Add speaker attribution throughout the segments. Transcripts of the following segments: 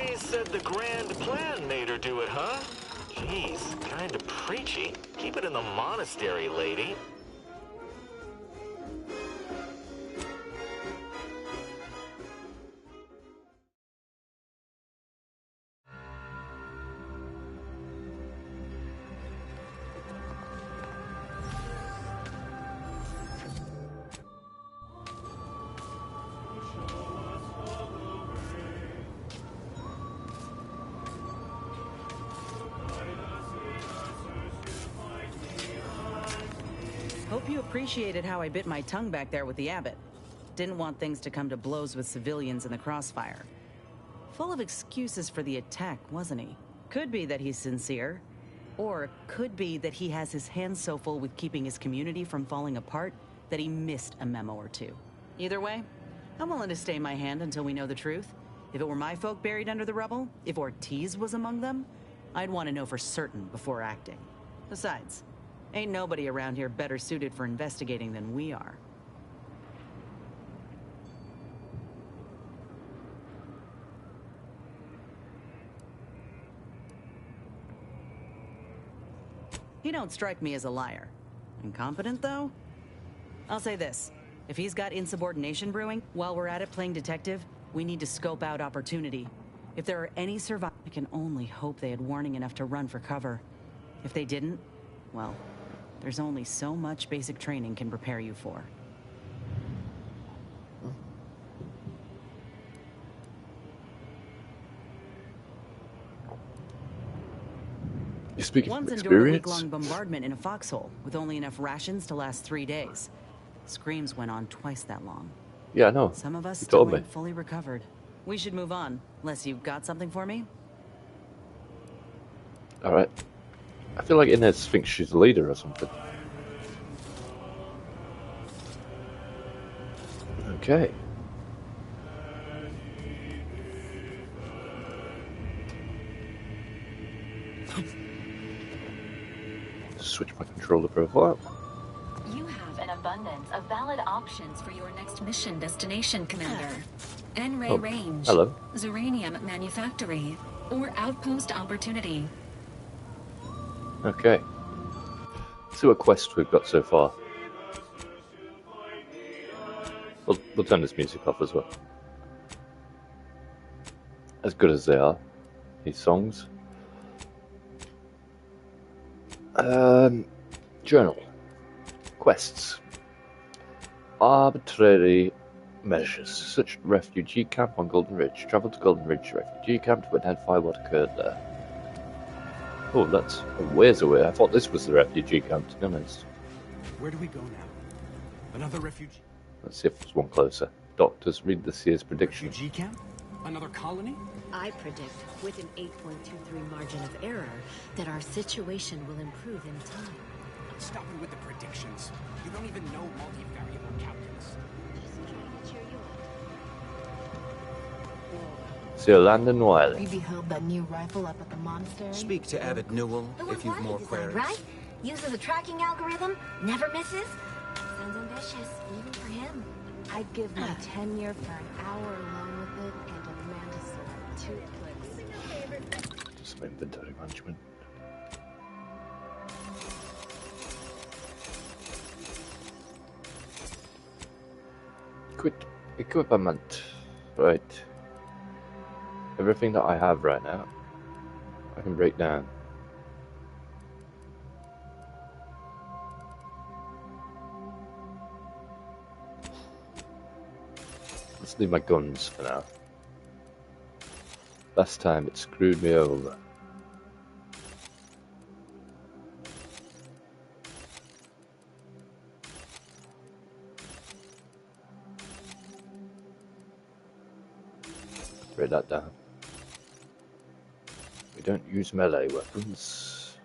Speaker 1: Ares said the grand plan made her do it, huh? Jeez, kinda preachy. Keep it in the monastery, lady.
Speaker 2: Hope you appreciated how I bit my tongue back there with the abbot. Didn't want things to come to blows with civilians in the crossfire. Full of excuses for the attack, wasn't he? Could be that he's sincere. Or could be that he has his hands so full with keeping his community from falling apart that he missed a memo or two. Either way, I'm willing to stay my hand until we know the truth. If it were my folk buried under the rubble, if Ortiz was among them, I'd want to know for certain before acting. Besides, ain't nobody around here better suited for investigating than we are. He don't strike me as a liar. Incompetent, though? I'll say this. If he's got insubordination brewing, while we're at it playing detective, we need to scope out opportunity. If there are any survivors, I can only hope they had warning enough to run for cover. If they didn't, well, there's only so much basic training can prepare you for.
Speaker 3: You speak from
Speaker 2: Once endured a
Speaker 3: experience?
Speaker 2: week-long bombardment in a foxhole with only enough rations to last 3 days. Screams went on twice that long.
Speaker 3: Yeah, I know.
Speaker 2: Some of us
Speaker 3: You
Speaker 2: still
Speaker 3: told me.
Speaker 2: ain't fully recovered. We should move on, unless you've got something for me?
Speaker 3: Alright. I feel like Inez thinks she's the leader or something. Okay. Switch my controller profile.
Speaker 4: You have an abundance of valid options for your next mission destination, Commander. N-Ray
Speaker 3: Oh,
Speaker 4: Range,
Speaker 3: hello.
Speaker 4: Zuranium Manufactory, or Outpost Opportunity.
Speaker 3: Okay. Let's see what quests we've got so far. We'll turn this music off as well. As good as they are, these songs. Journal. Quests. Arbitrary measures. Such refugee camp on Golden Ridge. Travel to Golden Ridge refugee camp to identify what occurred there. Oh, that's a ways away. I thought this was the refugee camp, to be honest.
Speaker 5: Where do we go now? Another refugee?
Speaker 3: Let's see if there's one closer. Doctors, read the seer's prediction.
Speaker 5: Refugee camp? Another colony?
Speaker 6: I predict, with an 8.23 margin of error, that our situation will improve in time.
Speaker 5: Stop it with the predictions. You don't even know multivariable calculus.
Speaker 6: Just trying to cheer you up.
Speaker 3: Sir Landon Wiley.
Speaker 6: We beheld that new rifle up at the monastery.
Speaker 7: Speak to Abbot Newell if you've more queries.
Speaker 6: Right? Uses a tracking algorithm, never misses. Sounds ambitious, even for him. I'd give my tenure for an hour alone with it and a mantis sword. 2 clicks.
Speaker 3: Just some inventory management. Quit equipment. Right. Everything that I have right now, I can break down. Let's leave my guns for now. Last time it screwed me over. Break that down. We don't use melee weapons.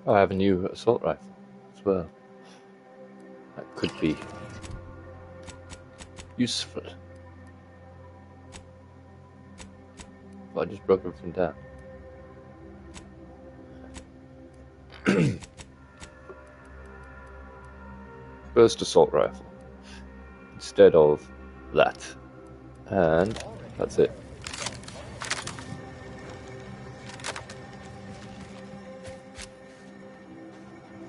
Speaker 3: Oh, I have a new assault rifle as well. That could be useful. But I just broke everything down. Burst assault rifle. Instead of that. And that's it.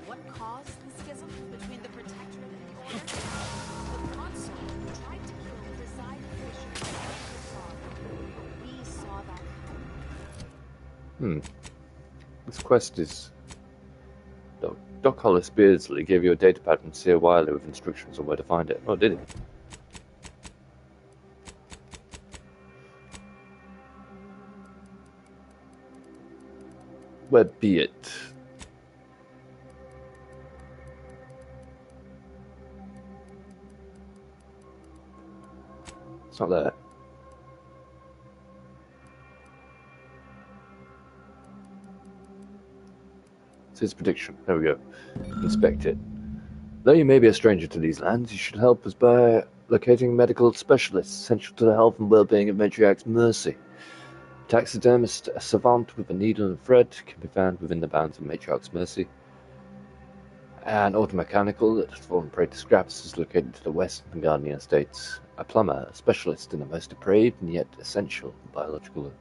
Speaker 6: What caused the schism between the Protectorate and the Order? The Consort tried to kill Preside Fisher and we saw that happen.
Speaker 3: This quest is... Doc Hollis Beardsley gave you a datapad from Seer Wiley with instructions on where to find it. Oh, did he? Where be it? It's not there. It's his prediction. There we go. Inspect it. Though you may be a stranger to these lands, you should help us by locating medical specialists essential to the health and well-being of Matriarch's Mercy. Taxidermist, a savant with a needle and thread, can be found within the bounds of Matriarch's Mercy. An automechanical that has fallen prey to scraps is located to the west of the Guardian Estates. A plumber, a specialist in the most depraved and yet essential biological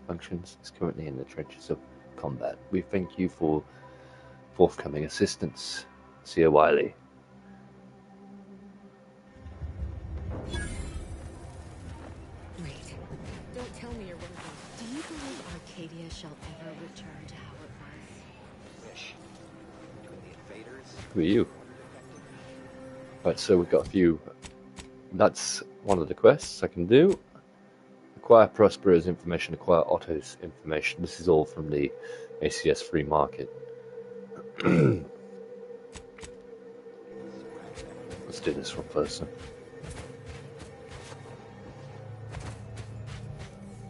Speaker 3: functions, is currently in the trenches of combat. We thank you for forthcoming assistance. Seer Wiley.
Speaker 8: Wait, don't tell me you're working. Do you believe Arcadia shall ever return to how it was?
Speaker 7: Wish. Between the invaders.
Speaker 3: Who are you? Right, so we've got a few. That's one of the quests I can do. Acquire Prospero's information, acquire Otto's information. This is all from the ACS free market. Let's do this one first.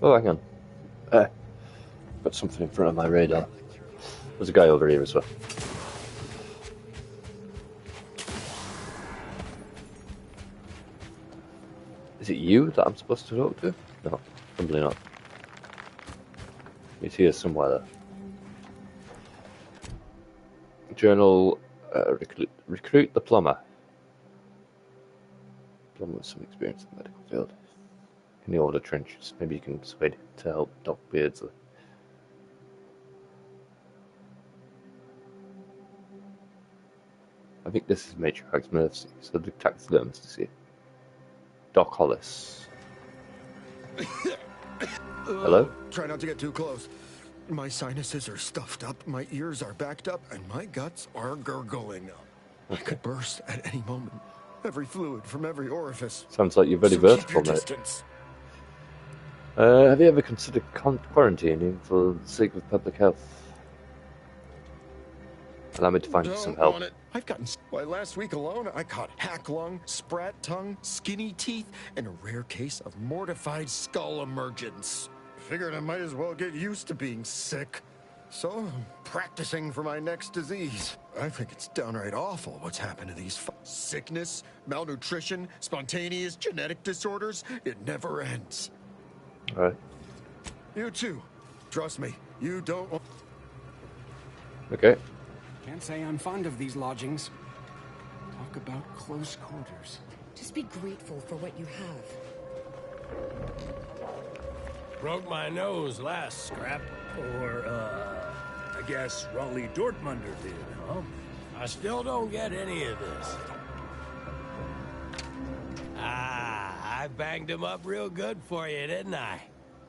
Speaker 3: Oh, hang on. Got something in front of my radar. There's a guy over here as well. Is it you that I'm supposed to talk to? No, probably not. He's here somewhere though. Journal, recruit the plumber. Plumber with some experience in the medical field. In the Order trenches. Maybe you can persuade him to help Doc Beardsley. I think this is Matriarch's Mercy, so the taxidermist is here. Doc Hollis. Hello?
Speaker 9: Try not to get too close. My sinuses are stuffed up, my ears are backed up, and my guts are gurgling. I could burst at any moment. Every fluid from every orifice.
Speaker 3: Sounds like you're very
Speaker 9: So
Speaker 3: vertical,
Speaker 9: keep your
Speaker 3: mate.
Speaker 9: distance.
Speaker 3: Have you ever considered quarantining for the sake of public health? Allow me to find you some
Speaker 9: Don't
Speaker 3: help.
Speaker 9: want it. I've gotten... Why, last week alone, I caught hack lung, sprat tongue, skinny teeth, and a rare case of mortified skull emergence. Figured I might as well get used to being sick. So I'm practicing for my next disease. I think it's downright awful what's happened to these sickness, malnutrition, spontaneous genetic disorders. It never ends.
Speaker 3: Alright.
Speaker 9: You too. Trust me, you don't want...
Speaker 3: Okay.
Speaker 5: Can't say I'm fond of these lodgings. Talk about close quarters.
Speaker 8: Just be grateful for what you have.
Speaker 10: Broke my nose last scrap.
Speaker 11: Or, I guess Raleigh Dortmunder did, huh?
Speaker 10: I still don't get any of this. I banged him up real good for you, didn't I?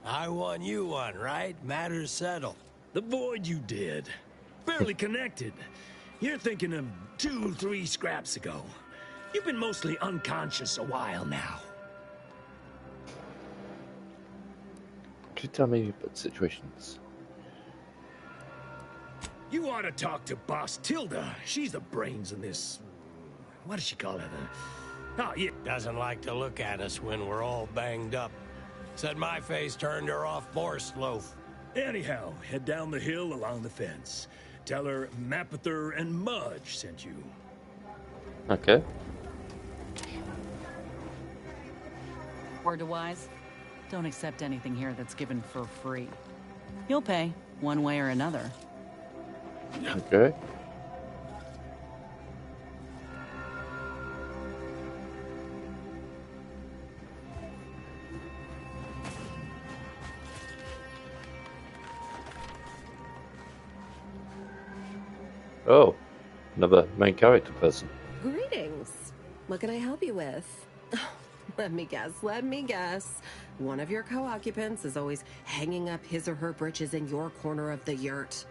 Speaker 10: I won you one, right? Matters settled.
Speaker 11: The void you did. Barely connected. You're thinking of 2-3 scraps ago. You've been mostly unconscious a while now.
Speaker 3: Could you tell me about situations?
Speaker 11: You ought to talk to Boss Tilda. She's the brains in this... What does she call it? Oh, yeah.
Speaker 10: Doesn't like to look at us when we're all banged up. Said my face turned her off Borscht loaf.
Speaker 11: Anyhow, head down the hill along the fence. Tell her Mapother and Mudge sent you.
Speaker 3: Okay.
Speaker 2: Word to Wise? Don't accept anything here that's given for free. You'll pay, one way or another.
Speaker 3: Okay. Oh, another main character person.
Speaker 12: Greetings. What can I help you with? Let me guess. One of your co-occupants is always hanging up his or her britches in your corner of the yurt.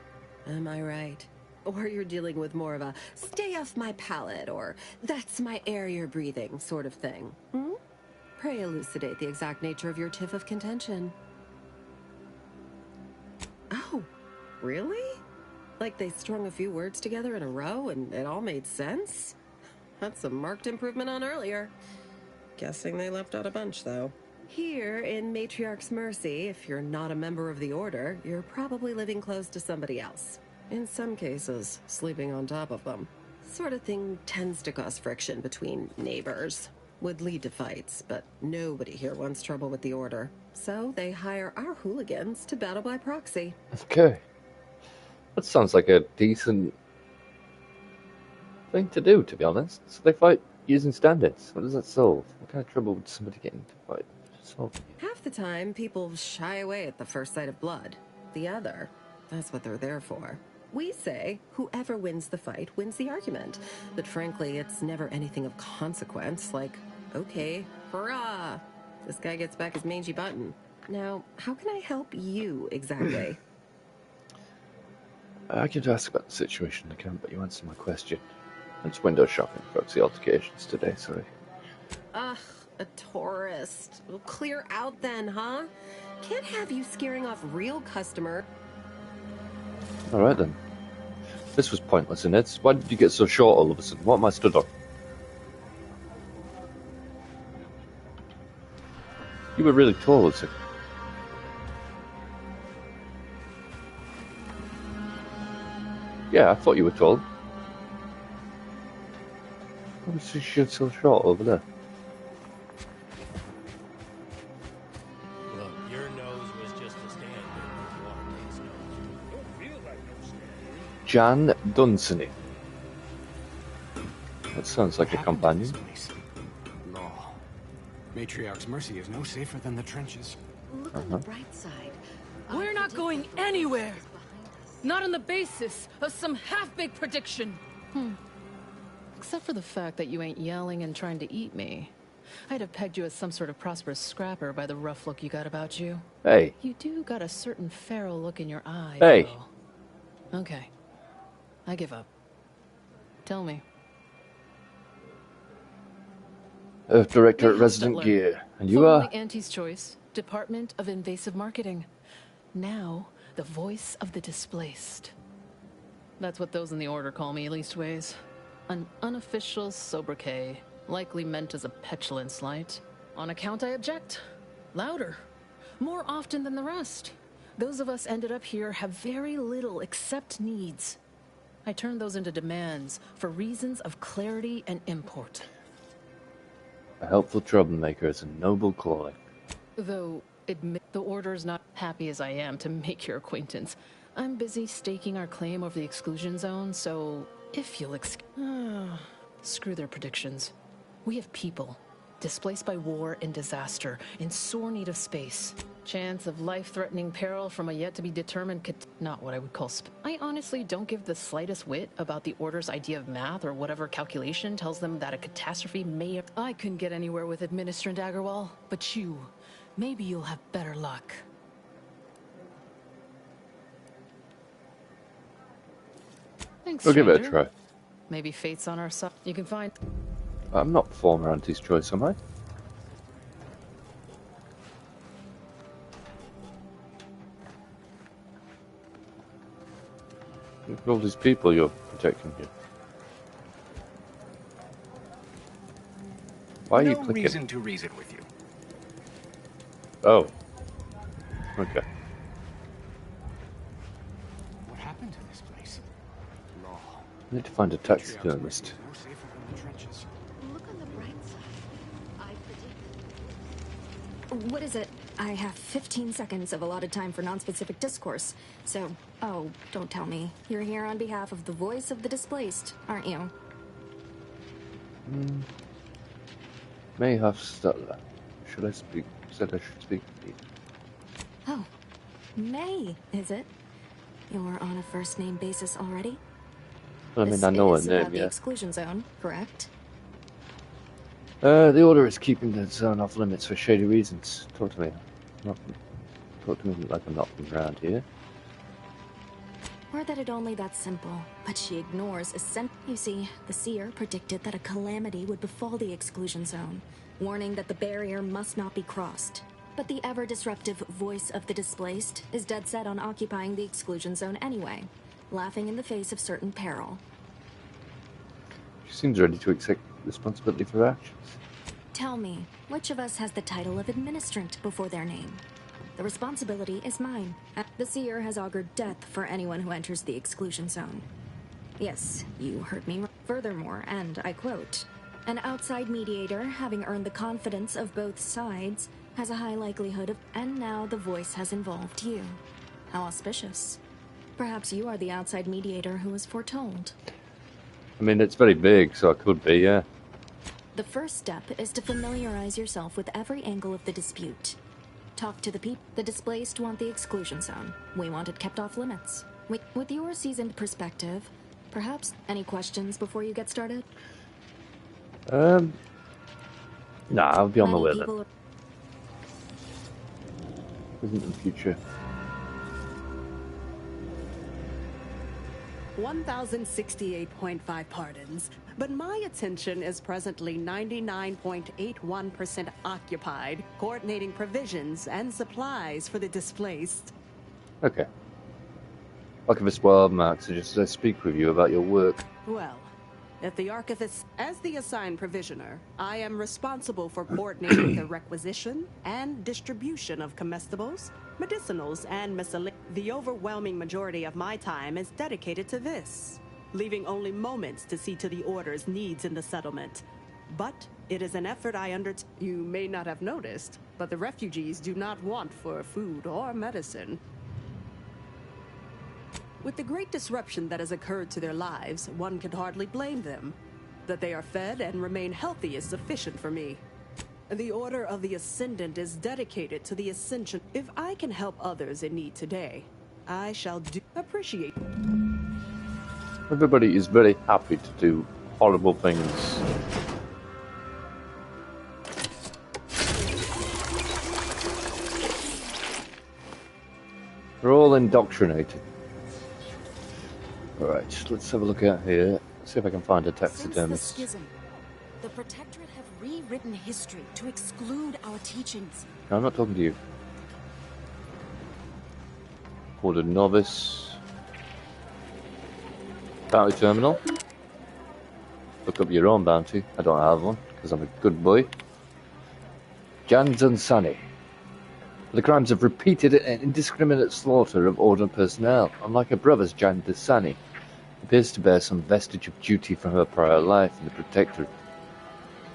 Speaker 12: Am I right? Or you're dealing with more of a stay off my palate or that's my air you're breathing sort of thing. Hmm? Pray elucidate the exact nature of your tiff of contention. Oh, really? Like they strung a few words together in a row and it all made sense? That's a marked improvement on earlier. Guessing they left out a bunch, though. Here in Matriarch's Mercy, if you're not a member of the Order, you're probably living close to somebody else. In some cases, sleeping on top of them. Sort of thing tends to cause friction between neighbors. Would lead to fights, but nobody here wants trouble with the Order. So they hire our hooligans to battle by proxy.
Speaker 3: Okay. That sounds like a decent thing to do, to be honest. So they fight using standards. What does that solve? What kind of trouble would somebody get into fight solve?
Speaker 12: Half the time, people shy away at the first sight of blood. The other, that's what they're there for. We say whoever wins the fight wins the argument. But frankly, it's never anything of consequence, like, okay, hurrah! This guy gets back his mangy button. Now, how can I help you exactly?
Speaker 3: I could ask about the situation again, but you answered my question. It's window shopping, folks. The altercations today, sorry.
Speaker 12: Ugh, a tourist. Well, clear out then, huh? Can't have you scaring off real customer.
Speaker 3: Alright then. This was pointless, isn't it? Why did you get so short all of a sudden? What am I stood on? You were really tall, is it? Yeah, I thought you were tall. Why was she so short over there?
Speaker 10: Look, your nose was just a standard Watergate's nose. Don't feel like no standard.
Speaker 3: Jan Dunsany. That sounds like a companion.
Speaker 5: Law. Matriarch's Mercy is no safer than the trenches.
Speaker 8: Look on the bright side.
Speaker 13: We're not going anywhere. Not on the basis of some half-baked prediction.
Speaker 14: Except for the fact that you ain't yelling and trying to eat me. I'd have pegged you as some sort of prosperous scrapper by the rough look you got about you.
Speaker 3: Hey.
Speaker 14: You do got a certain feral look in your eye,
Speaker 3: Hey.
Speaker 14: though. Okay. I give up. Tell me.
Speaker 3: Earth Director at Resident Gear. And you are?
Speaker 14: Formerly Auntie's Choice, Department of Invasive Marketing. Now, the voice of the displaced. That's what those in the Order call me, leastways. An unofficial sobriquet, likely meant as a petulant slight. On account I object. Louder. More often than the rest. Those of us ended up here have very little except needs. I turn those into demands for reasons of clarity and import.
Speaker 3: A helpful troublemaker is a noble calling.
Speaker 14: Though, admit the Order's not happy as I am to make your acquaintance. I'm busy staking our claim over the exclusion zone, so if you'll screw their predictions. We have people, displaced by war and disaster, in sore need of space. Chance of life-threatening peril from a yet-to-be-determined not what I would call I honestly don't give the slightest whit about the Order's idea of math or whatever calculation tells them that a catastrophe may have... I couldn't get anywhere with Administrator Daggerwall, but you, maybe you'll have better luck. Thanks,
Speaker 3: We'll give it a
Speaker 14: stranger.
Speaker 3: try.
Speaker 14: Maybe fate's on our side. You can find...
Speaker 3: I'm not former Auntie's Choice, am I? Look at all these people you're protecting here. Why are you clicking?
Speaker 5: No reason to reason with you.
Speaker 3: Oh. Okay.
Speaker 5: What happened to this place? Law.
Speaker 3: I need to find a taxidermist.
Speaker 5: No safer than the trenches.
Speaker 8: Look on the bright side. I
Speaker 6: What is it? I have 15 seconds of allotted time for non-specific discourse. So, oh, don't tell me. You're here on behalf of the voice of the displaced, aren't you?
Speaker 3: May have Stella. Should I speak? Said I should speak to you.
Speaker 6: Oh, May, is it? You're on a first-name basis already?
Speaker 3: Well, I mean, I know her name,
Speaker 6: the
Speaker 3: yeah.
Speaker 6: exclusion zone, correct?
Speaker 3: The Order is keeping the zone off limits for shady reasons. Talk to me. Talk to me like I'm not from around here.
Speaker 6: Or that it only that simple, but she ignores You see, the Seer predicted that a calamity would befall the exclusion zone, warning that the barrier must not be crossed. But the ever-disruptive voice of the displaced is dead set on occupying the exclusion zone anyway, laughing in the face of certain peril.
Speaker 3: She seems ready to accept responsibility for her actions.
Speaker 6: Tell me, which of us has the title of administrant before their name? The responsibility is mine. The Seer has augured death for anyone who enters the exclusion zone. Yes, you heard me. Furthermore, and I quote, an outside mediator, having earned the confidence of both sides, has a high likelihood of... And now the voice has involved you. How auspicious. Perhaps you are the outside mediator who was foretold.
Speaker 3: I mean, it's very big, so it could be, yeah.
Speaker 6: The first step is to familiarize yourself with every angle of the dispute. Talk to the people. The displaced want the exclusion zone. We want it kept off limits. With your seasoned perspective, perhaps any questions before you get started?
Speaker 3: Nah, I'll be on my way then. Isn't in the future.
Speaker 15: 1,068.5 pardons, but my attention is presently 99.81% occupied, coordinating provisions and supplies for the displaced.
Speaker 3: Okay. Archivist Wild Mark suggests I speak with you about your work.
Speaker 15: Well, if the Archivist, as the assigned provisioner, I am responsible for coordinating the requisition and distribution of comestibles, medicinals, and miscellaneous. The overwhelming majority of my time is dedicated to this, leaving only moments to see to the Order's needs in the settlement. But it is an effort I undertake. You may not have noticed, but the refugees do not want for food or medicine. With the great disruption that has occurred to their lives, one can hardly blame them. That they are fed and remain healthy is sufficient for me. The Order of the Ascendant is dedicated to the ascension. If I can help others in need today, I shall appreciate.
Speaker 3: Everybody is very happy to do horrible things. They're all indoctrinated. Alright, let's have a look out here. See if I can find a taxidermist.
Speaker 16: Since the schism, the Protectorate have rewritten history to exclude our teachings.
Speaker 3: No, I'm not talking to you. Order Novice. Bounty Terminal. Look up your own bounty. I don't have one, because I'm a good boy. Jan Dunsany. For the crimes of repeated and indiscriminate slaughter of Order personnel, unlike her brothers, Jan Dunsany appears to bear some vestige of duty from her prior life in the Protectorate.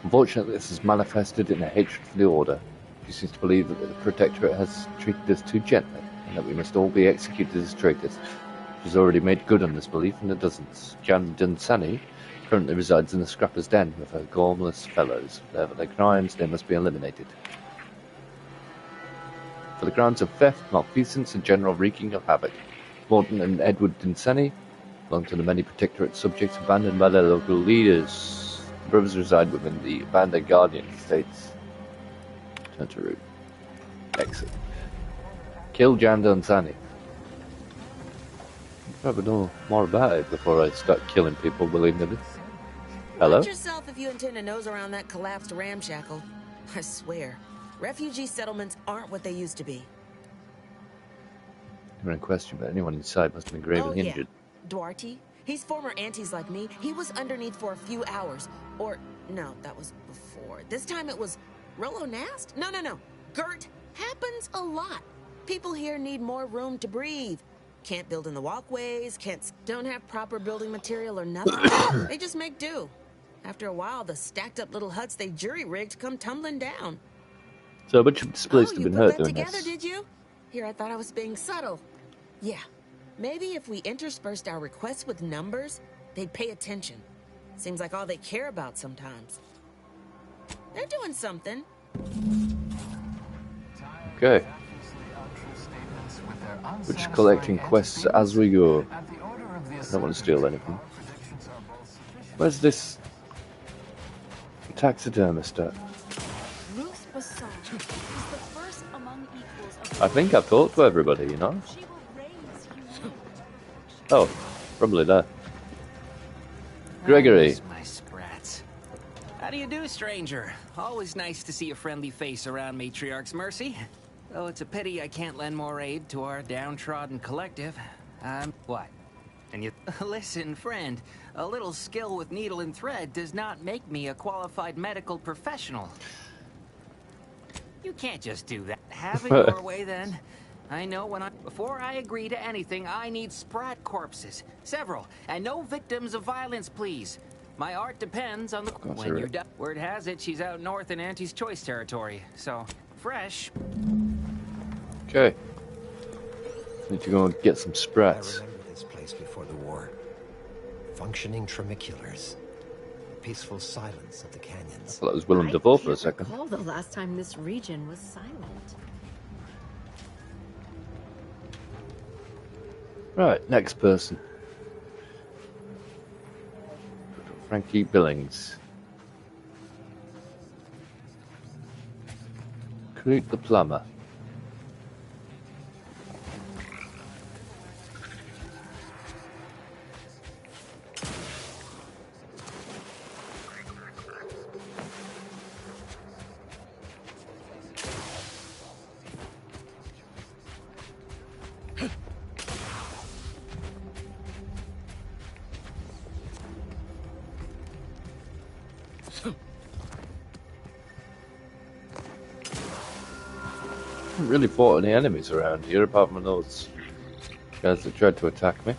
Speaker 3: Unfortunately, this is manifested in a hatred for the Order. She seems to believe that the Protectorate has treated us too gently, and that we must all be executed as traitors. She's already made good on this belief in the dozens. Jan Dunsany currently resides in the Scrapper's Den with her gormless fellows. Whatever their crimes, they must be eliminated. For the crimes of theft, malfeasance, and general wreaking of havoc, Morton and Edward Dunsany belong to the many Protectorate subjects abandoned by their local leaders. The brothers reside within the abandoned Guardian estates. Turn to route. Exit. Kill Jan Dunsany. Probably know more about it before I start killing people willy-nilly. Hello?
Speaker 17: Watch yourself if you intend to nose around that collapsed ramshackle. I swear, refugee settlements aren't what they used to be.
Speaker 3: You're in question, but anyone inside must have been gravely injured.
Speaker 17: Duarte? He's former aunties like me. He was underneath for a few hours. Or, no, that was before. This time it was Rollo Nast? No. Gert. Happens a lot. People here need more room to breathe. Can't build in the walkways, don't have proper building material or nothing. They just make do. After a while, the stacked up little huts they jury-rigged come tumbling down.
Speaker 3: So a bunch of displaced have been hurt doing
Speaker 17: together,
Speaker 3: this.
Speaker 17: did you? Here, I thought I was being subtle. Yeah, maybe if we interspersed our requests with numbers, they'd pay attention. Seems like all they care about sometimes. They're doing something.
Speaker 3: Okay. We're just collecting quests as we go. I don't want to steal anything. Where's this taxidermist at?
Speaker 16: Ruth Bassard is the first among equals of
Speaker 3: I think I've talked to everybody, you know? Oh, probably there. Gregory.
Speaker 18: My sprats. How do you do, stranger? Always nice to see a friendly face around Matriarch's Mercy. Though it's a pity I can't lend more aid to our downtrodden collective. What? And you... Listen, friend. A little skill with needle and thread does not make me a qualified medical professional. You can't just do that. Have it your way, then. I know before I agree to anything, I need sprat corpses. Several. And no victims of violence, please. My art depends on the... When you're done... Word has it, she's out north in Auntie's Choice territory. So, fresh.
Speaker 3: Okay. Need to go and get some sprats.
Speaker 7: I remember this place before the war. Functioning tramiculars. Peaceful silence of the canyons.
Speaker 3: I thought that was Willem Dafoe for a second.
Speaker 16: recall the last time this region was silent.
Speaker 3: Right, next person. Frankie Billings. Knut the plumber. I haven't really fought any enemies around here apart from those guys that tried to attack me.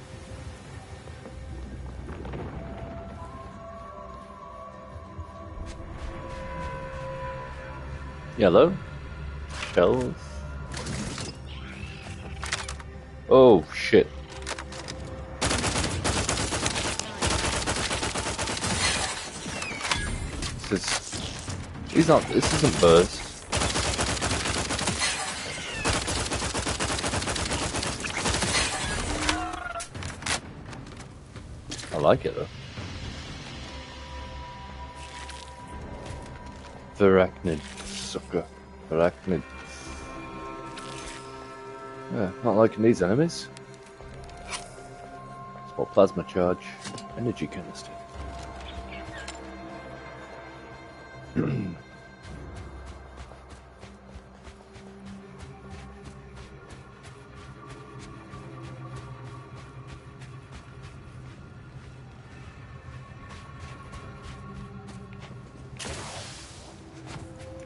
Speaker 3: Yellow. Shells. Oh shit. This isn't burst. I like it though. Varachnid, sucker. Varachnid. Yeah, not liking these enemies. Small plasma charge, energy canister.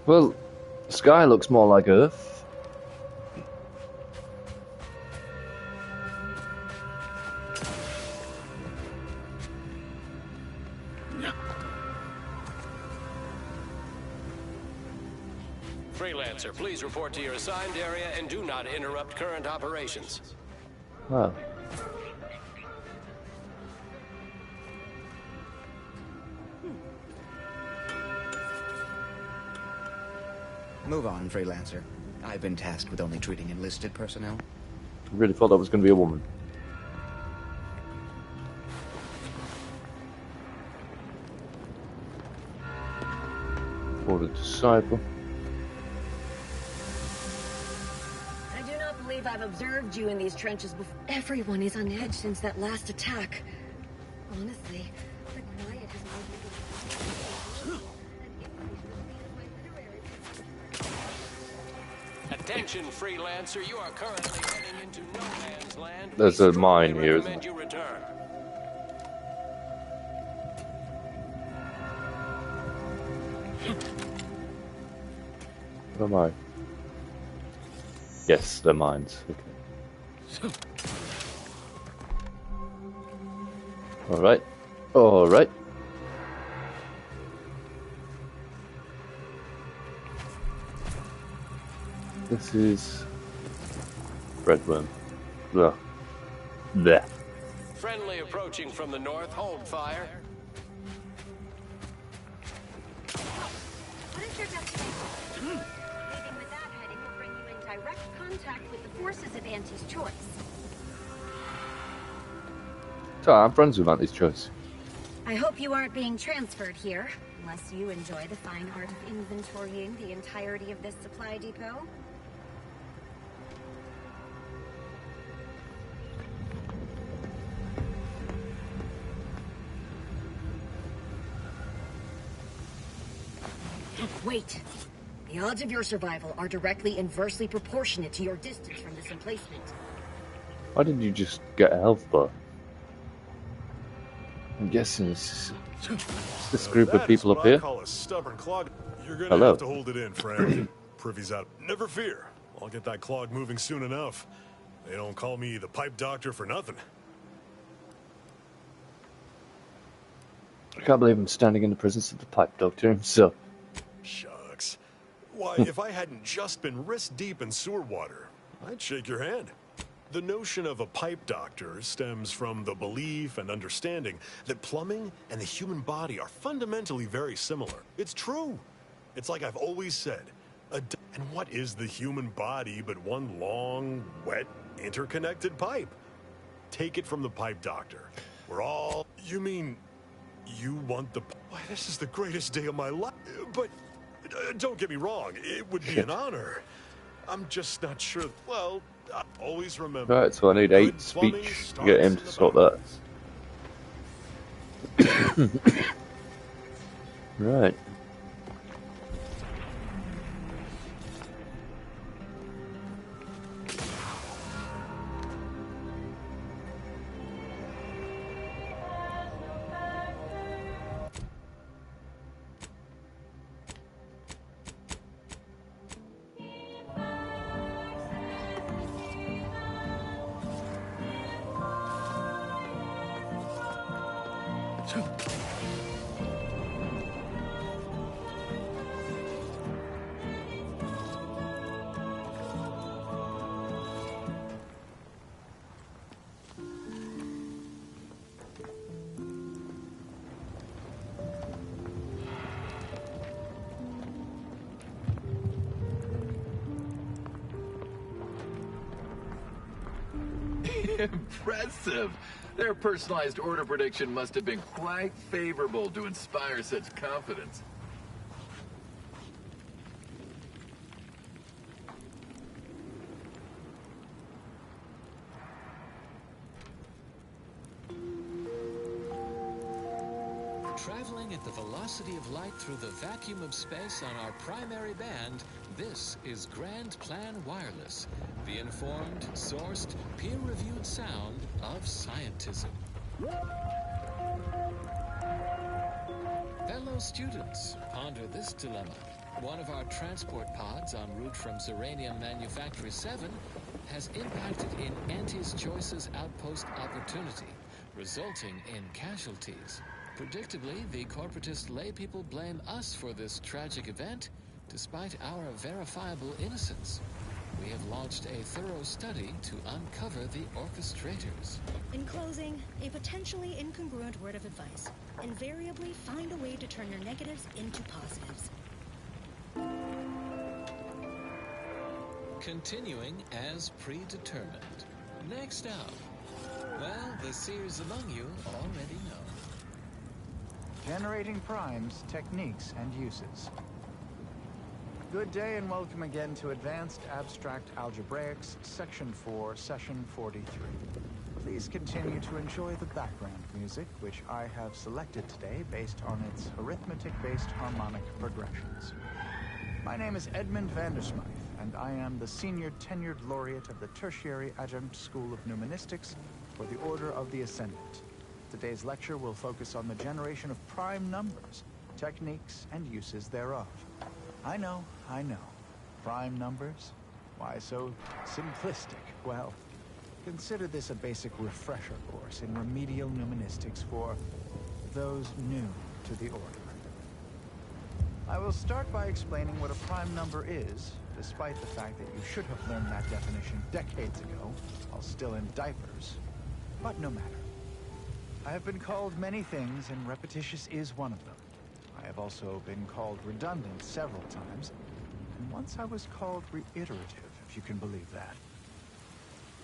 Speaker 3: Well, the sky looks more like Earth.
Speaker 19: Freelancer, please report to your assigned area and do not interrupt current operations.
Speaker 3: Wow.
Speaker 20: Move on, Freelancer. I've been tasked with only treating enlisted personnel.
Speaker 3: I really thought that was going to be a woman. Order disciple.
Speaker 16: I do not believe I've observed you in these trenches before. Everyone is on edge since that last attack. Honestly, the quiet has made me...
Speaker 19: Attention, Freelancer, you are currently heading into no man's land.
Speaker 3: There's a mine here, isn't
Speaker 19: Recommend
Speaker 3: there?
Speaker 19: you return.
Speaker 3: What am I? Yes, they're mines. Okay. Alright. Alright. This is Redworm. Ugh. There.
Speaker 19: Friendly approaching from the north. Hold fire.
Speaker 6: What is your destination? Leaving with that heading will bring you in direct contact with the forces of Auntie's choice.
Speaker 3: So I'm friends with Auntie's choice.
Speaker 6: I hope you aren't being transferred here, unless you enjoy the fine art of inventorying the entirety of this supply depot.
Speaker 16: Wait. The odds of your survival are directly inversely proportionate to your distance from this emplacement.
Speaker 3: Why didn't you just get a health bar? I'm guessing it's this group of people up here.
Speaker 21: Call a stubborn clog. You're gonna
Speaker 3: Hello.
Speaker 21: have to hold it in, friend. Privy's out. Never fear. I'll get that clog moving soon enough. They don't call me the pipe doctor for nothing.
Speaker 3: I can't believe I'm standing in the presence of the pipe doctor himself.
Speaker 21: Shucks. Why, if I hadn't just been wrist deep in sewer water, I'd shake your hand. The notion of a pipe doctor stems from the belief and understanding that plumbing and the human body are fundamentally very similar. It's true. It's like I've always said. And what is the human body but one long, wet, interconnected pipe? Take it from the pipe doctor. We're all... You mean... You want the... Why, this is the greatest day of my life. But don't get me wrong. It would be an honor. I'm just not sure... Well... I always remember.
Speaker 3: Right, so I need 8 speech to get him to sort that. Right.
Speaker 22: Impressive! Their personalized order prediction must have been quite favorable to inspire such confidence.
Speaker 23: Traveling at the velocity of light through the vacuum of space on our primary band, this is Grand Plan Wireless, the informed, sourced, peer-reviewed sound of scientism. Fellow students, ponder this dilemma. One of our transport pods en route from Zeranium Manufactory 7 has impacted in Auntie's Choice's outpost Opportunity, resulting in casualties. Predictably, the corporatist laypeople blame us for this tragic event, despite our verifiable innocence. We have launched a thorough study to uncover the orchestrators.
Speaker 24: In closing, a potentially incongruent word of advice. Invariably find a way to turn your negatives into positives.
Speaker 23: Continuing as predetermined. Next up, well, the seers among you already know.
Speaker 25: Generating primes, techniques, and uses. Good day and welcome again to Advanced Abstract Algebraics, Section 4, Session 43. Please continue to enjoy the background music, which I have selected today based on its arithmetic-based harmonic progressions. My name is Edmund Vandersmythe, and I am the Senior Tenured Laureate of the Tertiary Adjunct School of Numismatics for the Order of the Ascendant. Today's lecture will focus on the generation of prime numbers, techniques, and uses thereof. I know. Prime numbers? Why so simplistic? Well, consider this a basic refresher course in remedial numismatics for those new to the Order. I will start by explaining what a prime number is, despite the fact that you should have learned that definition decades ago, while still in diapers. But no matter. I have been called many things, and repetitious is one of them. I have also been called redundant several times, and once I was called reiterative, if you can believe that.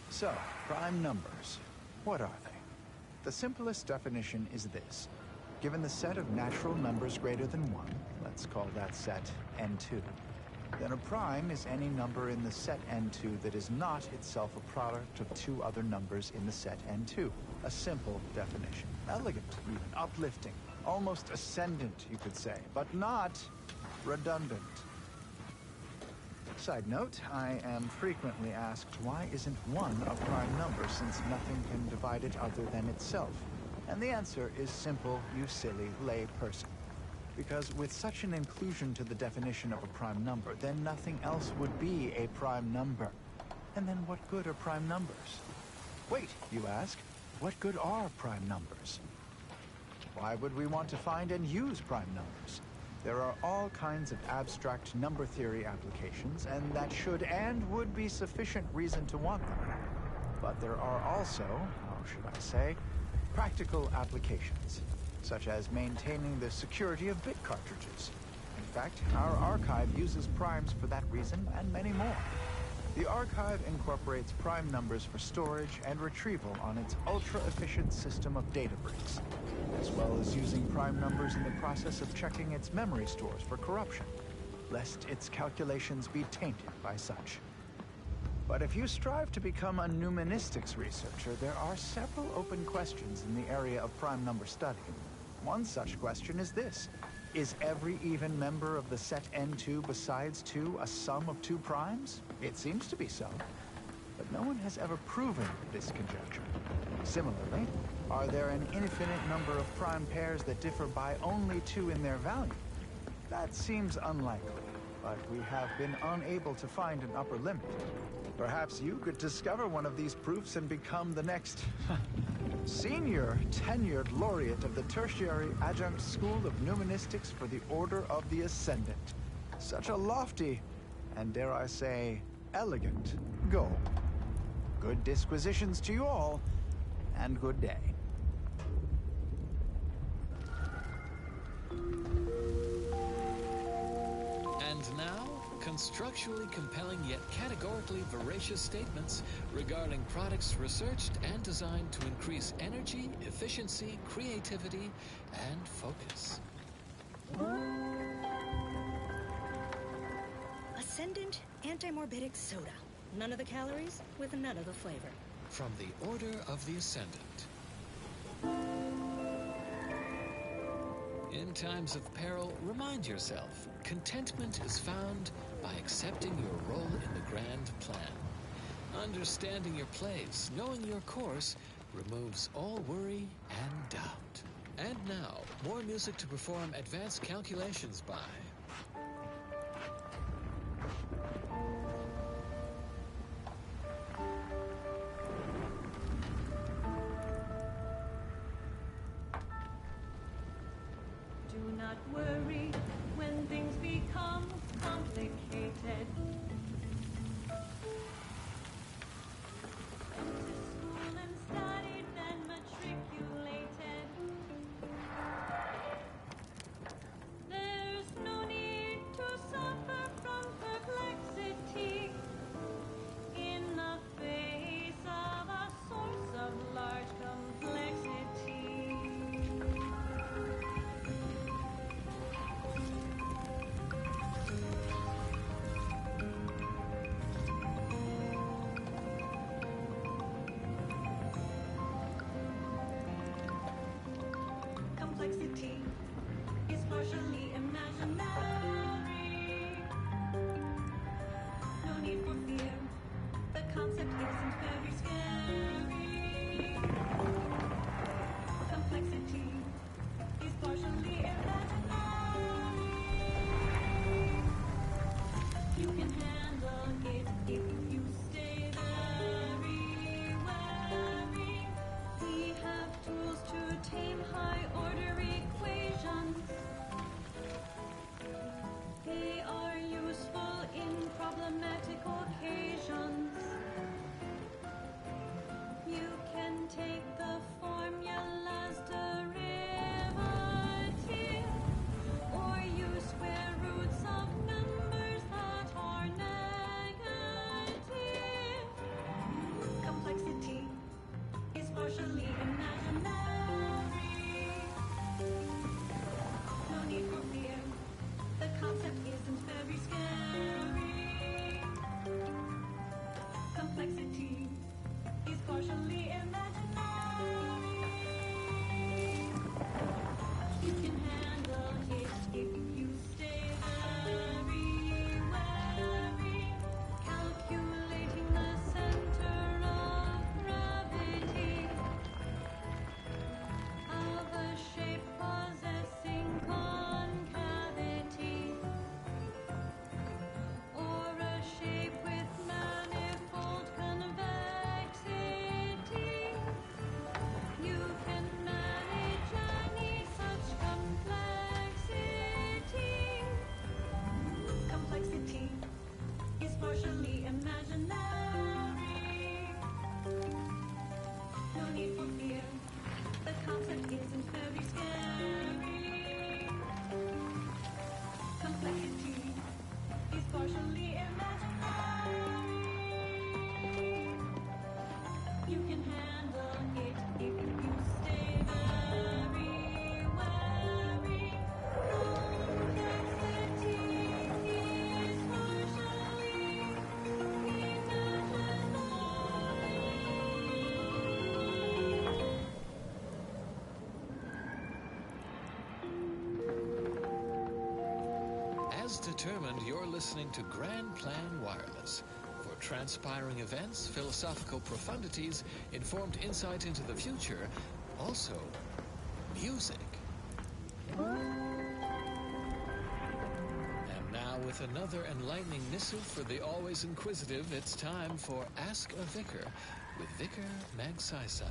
Speaker 25: So, prime numbers. What are they? The simplest definition is this. Given the set of natural numbers greater than 1, let's call that set n2, then a prime is any number in the set n2 that is not itself a product of two other numbers in the set n2. A simple definition. Elegant, even uplifting, almost ascendant, you could say, but not redundant. Side note, I am frequently asked why isn't 1 a prime number since nothing can divide it other than itself? And the answer is simple, you silly lay person. Because with such an inclusion to the definition of a prime number, then nothing else would be a prime number. And then what good are prime numbers? Wait, you ask, what good are prime numbers? Why would we want to find and use prime numbers? There are all kinds of abstract number theory applications, and that should and would be sufficient reason to want them. But there are also, how should I say, practical applications, such as maintaining the security of bit cartridges. In fact, our archive uses primes for that reason and many more. The archive incorporates prime numbers for storage and retrieval on its ultra-efficient system of data bricks, as well as using prime numbers in the process of checking its memory stores for corruption, lest its calculations be tainted by such. But if you strive to become a numenistics researcher, there are several open questions in the area of prime number study. One such question is this. Is every even member of the set n2 besides 2 a sum of 2 primes? It seems to be so. But no one has ever proven this conjecture. Similarly, are there an infinite number of prime pairs that differ by only 2 in their value? That seems unlikely, but we have been unable to find an upper limit. Perhaps you could discover one of these proofs and become the next senior tenured laureate of the Tertiary Adjunct School of Numenistics for the Order of the Ascendant. Such a lofty, and dare I say, elegant goal. Good disquisitions to you all, and good day.
Speaker 23: And now, constructually compelling yet categorically veracious statements regarding products researched and designed to increase energy, efficiency, creativity, and focus.
Speaker 24: Ascendant Anti-Morbidic Soda. None of the calories with none of the flavor.
Speaker 23: From the Order of the Ascendant. In times of peril, remind yourself, contentment is found by accepting your role in the grand plan. Understanding your place, knowing your course, removes all worry and doubt. And now, more music to perform advanced calculations by.
Speaker 1: Do not worry when things become complicated. Went to school and studied, then matriculated. There's no need to suffer from perplexity in the face of a source of large complexity. Complexity is partially imaginary. No need for fear. The concept isn't very scary. Complexity is partially imaginary. You can handle it if you stay very wary. We have tools to tame high-order equations. They are useful in problem
Speaker 23: determined you're listening to Grand Plan Wireless. For transpiring events, philosophical profundities, informed insight into the future, also music. And now with another enlightening missive for the always inquisitive, it's time for Ask a Vicar with Vicar Magsaysay.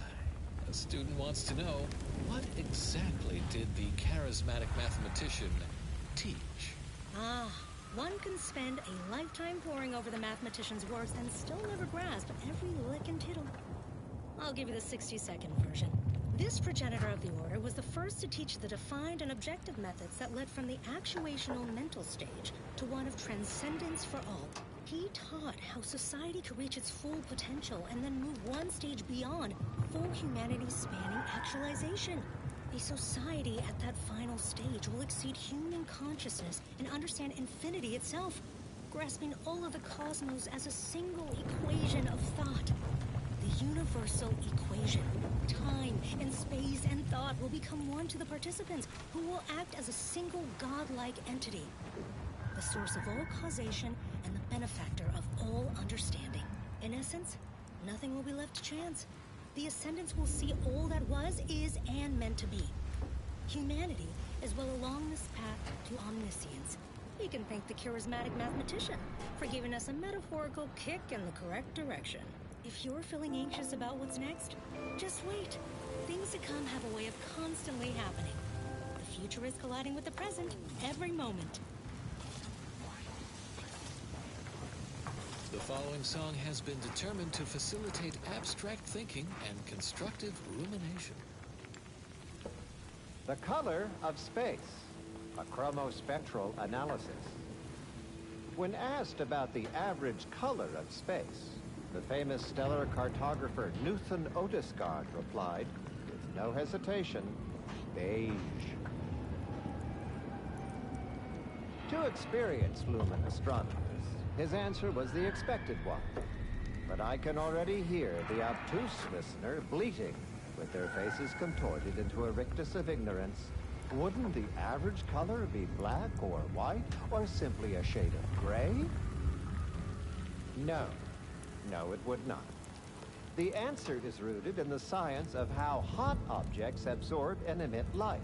Speaker 23: A student wants to know, what exactly did the charismatic mathematician teach?
Speaker 24: One can spend a lifetime poring over the mathematician's works and still never grasp every lick and tittle. I'll give you the 60-second version. This progenitor of the order was the first to teach the defined and objective methods that led from the actuational mental stage to one of transcendence for all. He taught how society could reach its full potential and then move one stage beyond full humanity-spanning actualization. A society at that final stage will exceed human consciousness and understand infinity itself, grasping all of the cosmos as a single equation of thought. The universal equation. Time and space and thought will become one to the participants, who will act as a single godlike entity. The source of all causation and the benefactor of all understanding. In essence, nothing will be left to chance. The Ascendants will see all that was, is, and meant to be. Humanity is well along this path to omniscience. We can thank the charismatic mathematician for giving us a metaphorical kick in the correct direction. If you're feeling anxious about what's next, just wait. Things to come have a way of constantly happening. The future is colliding with the present every moment.
Speaker 23: The following song has been determined to facilitate abstract thinking and constructive rumination.
Speaker 2: The color of space, a chromospectral analysis. When asked about the average color of space, the famous stellar cartographer Newton Odescard replied, with no hesitation, beige. To experienced lumen astronomers, his answer was the expected one. But I can already hear the obtuse listener bleating, with their faces contorted into a rictus of ignorance. Wouldn't the average color be black or white, or simply a shade of gray? No. No, it would not. The answer is rooted in the science of how hot objects absorb and emit light,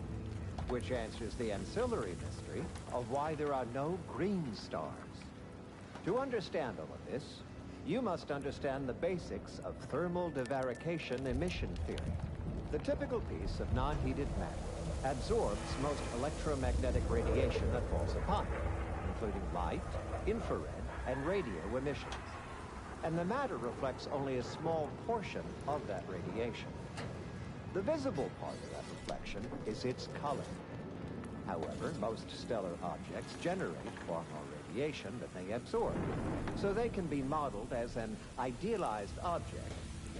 Speaker 2: which answers the ancillary mystery of why there are no green stars. To understand all of this, you must understand the basics of thermal divarication emission theory. The typical piece of non-heated matter absorbs most electromagnetic radiation that falls upon it, including light, infrared, and radio emissions. And the matter reflects only a small portion of that radiation. The visible part of that reflection is its color. However, most stellar objects generate far more radiation than they absorb, so they can be modeled as an idealized object,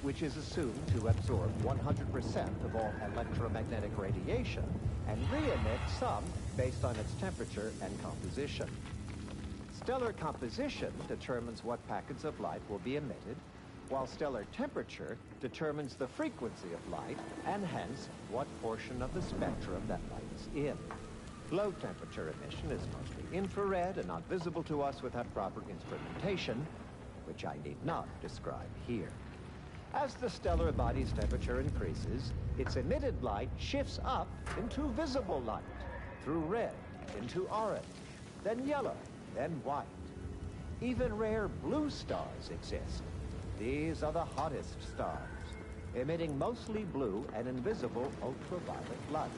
Speaker 2: which is assumed to absorb 100% of all electromagnetic radiation and re-emit some based on its temperature and composition. Stellar composition determines what packets of light will be emitted, while stellar temperature determines the frequency of light and hence what portion of the spectrum that light is in. Low temperature emission is mostly infrared and not visible to us without proper instrumentation, which I need not describe here. As the stellar body's temperature increases, its emitted light shifts up into visible light, through red into orange, then yellow, then white. Even rare blue stars exist. These are the hottest stars, emitting mostly blue and invisible ultraviolet light.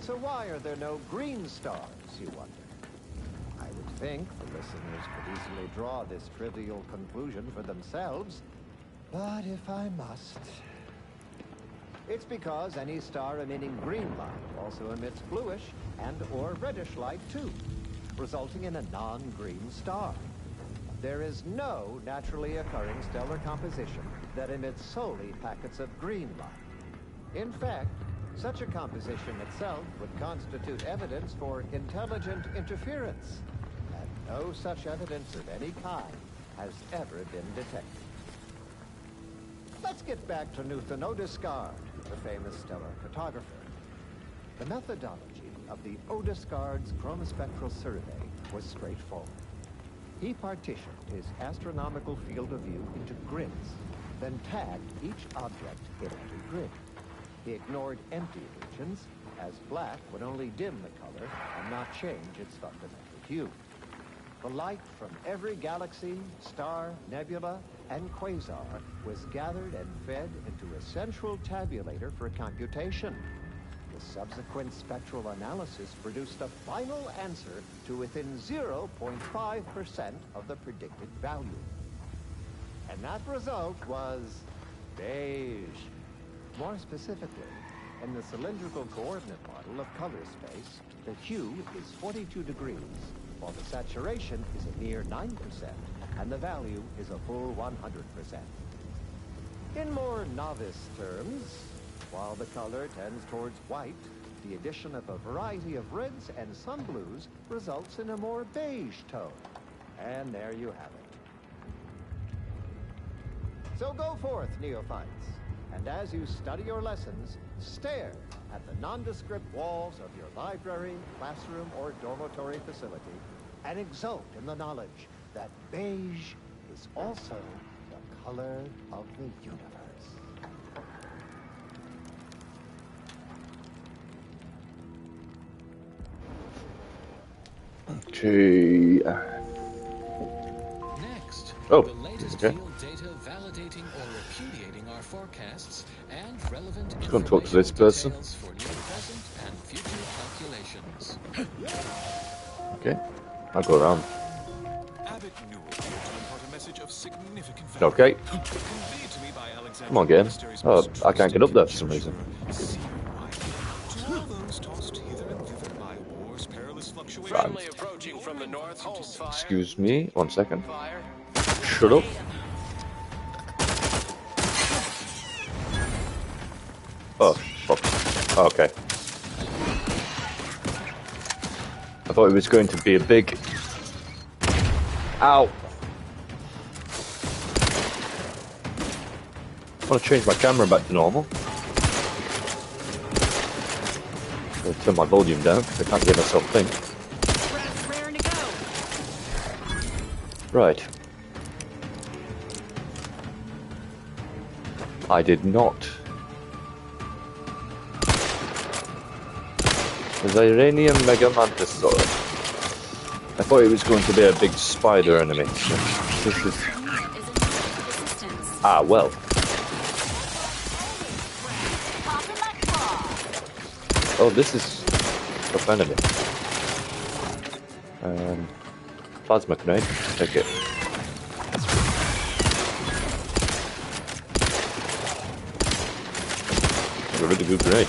Speaker 2: So why are there no green stars, you wonder? I would think the listeners could easily draw this trivial conclusion for themselves, but if I must... It's because any star emitting green light also emits bluish and or reddish light too, resulting in a non-green star. There is no naturally occurring stellar composition that emits solely packets of green light. In fact, such a composition itself would constitute evidence for intelligent interference, and no such evidence of any kind has ever been detected. Let's get back to Newton Odescard, the famous stellar cartographer. The methodology of the Odescard's chronospectral survey was straightforward. He partitioned his astronomical field of view into grids, then tagged each object in every grid. He ignored empty regions, as black would only dim the color and not change its fundamental hue. The light from every galaxy, star, nebula, and quasar was gathered and fed into a central tabulator for computation. The subsequent spectral analysis produced a final answer to within 0.5% of the predicted value. And that result was beige. More specifically, in the cylindrical coordinate model of color space, the hue is 42 degrees, while the saturation is a mere 9%, and the value is a full 100%. In more novice terms, while the color tends towards white, the addition of a variety of reds and some blues results in a more beige tone. And there you have it. So go forth, neophytes, and as you study your lessons, stare at the nondescript walls of your library, classroom, or dormitory facility, and exult in the knowledge that beige is also the color of the universe.
Speaker 3: Okay.
Speaker 23: Next,
Speaker 3: oh,
Speaker 23: the latest
Speaker 3: okay.
Speaker 23: field data validating or repudiating our forecasts and relevant
Speaker 3: Let's go and talk to this person.
Speaker 23: details for near present and future calculations.
Speaker 3: Okay, I'll go around.
Speaker 4: Abbot Newell to impart a message of significant value.
Speaker 3: Okay.
Speaker 4: Conveyed to me by Alexander
Speaker 3: Come on, game.
Speaker 4: Monastery's
Speaker 3: Oh,
Speaker 4: most
Speaker 3: I can't get up there for some
Speaker 4: trusted
Speaker 3: reason.
Speaker 4: treasurer, to all those tossed hither and thither by war's perilous fluctuations.
Speaker 19: Friendly approaching from the north. Hold fire.
Speaker 3: Excuse me, 1 second.
Speaker 19: Fire.
Speaker 3: Shut up. Oh, fuck. Okay. I thought it was going to be a big... Ow! I want to change my camera back to normal. I'm going to turn my volume down because I can't hear myself think. Right. I did not. The Iranian Mega Mantisaur. I thought it was going to be a big spider enemy. This is... Ah, well. Oh, this is tough enemy. Plasma grenade. Take it. A really good grenade.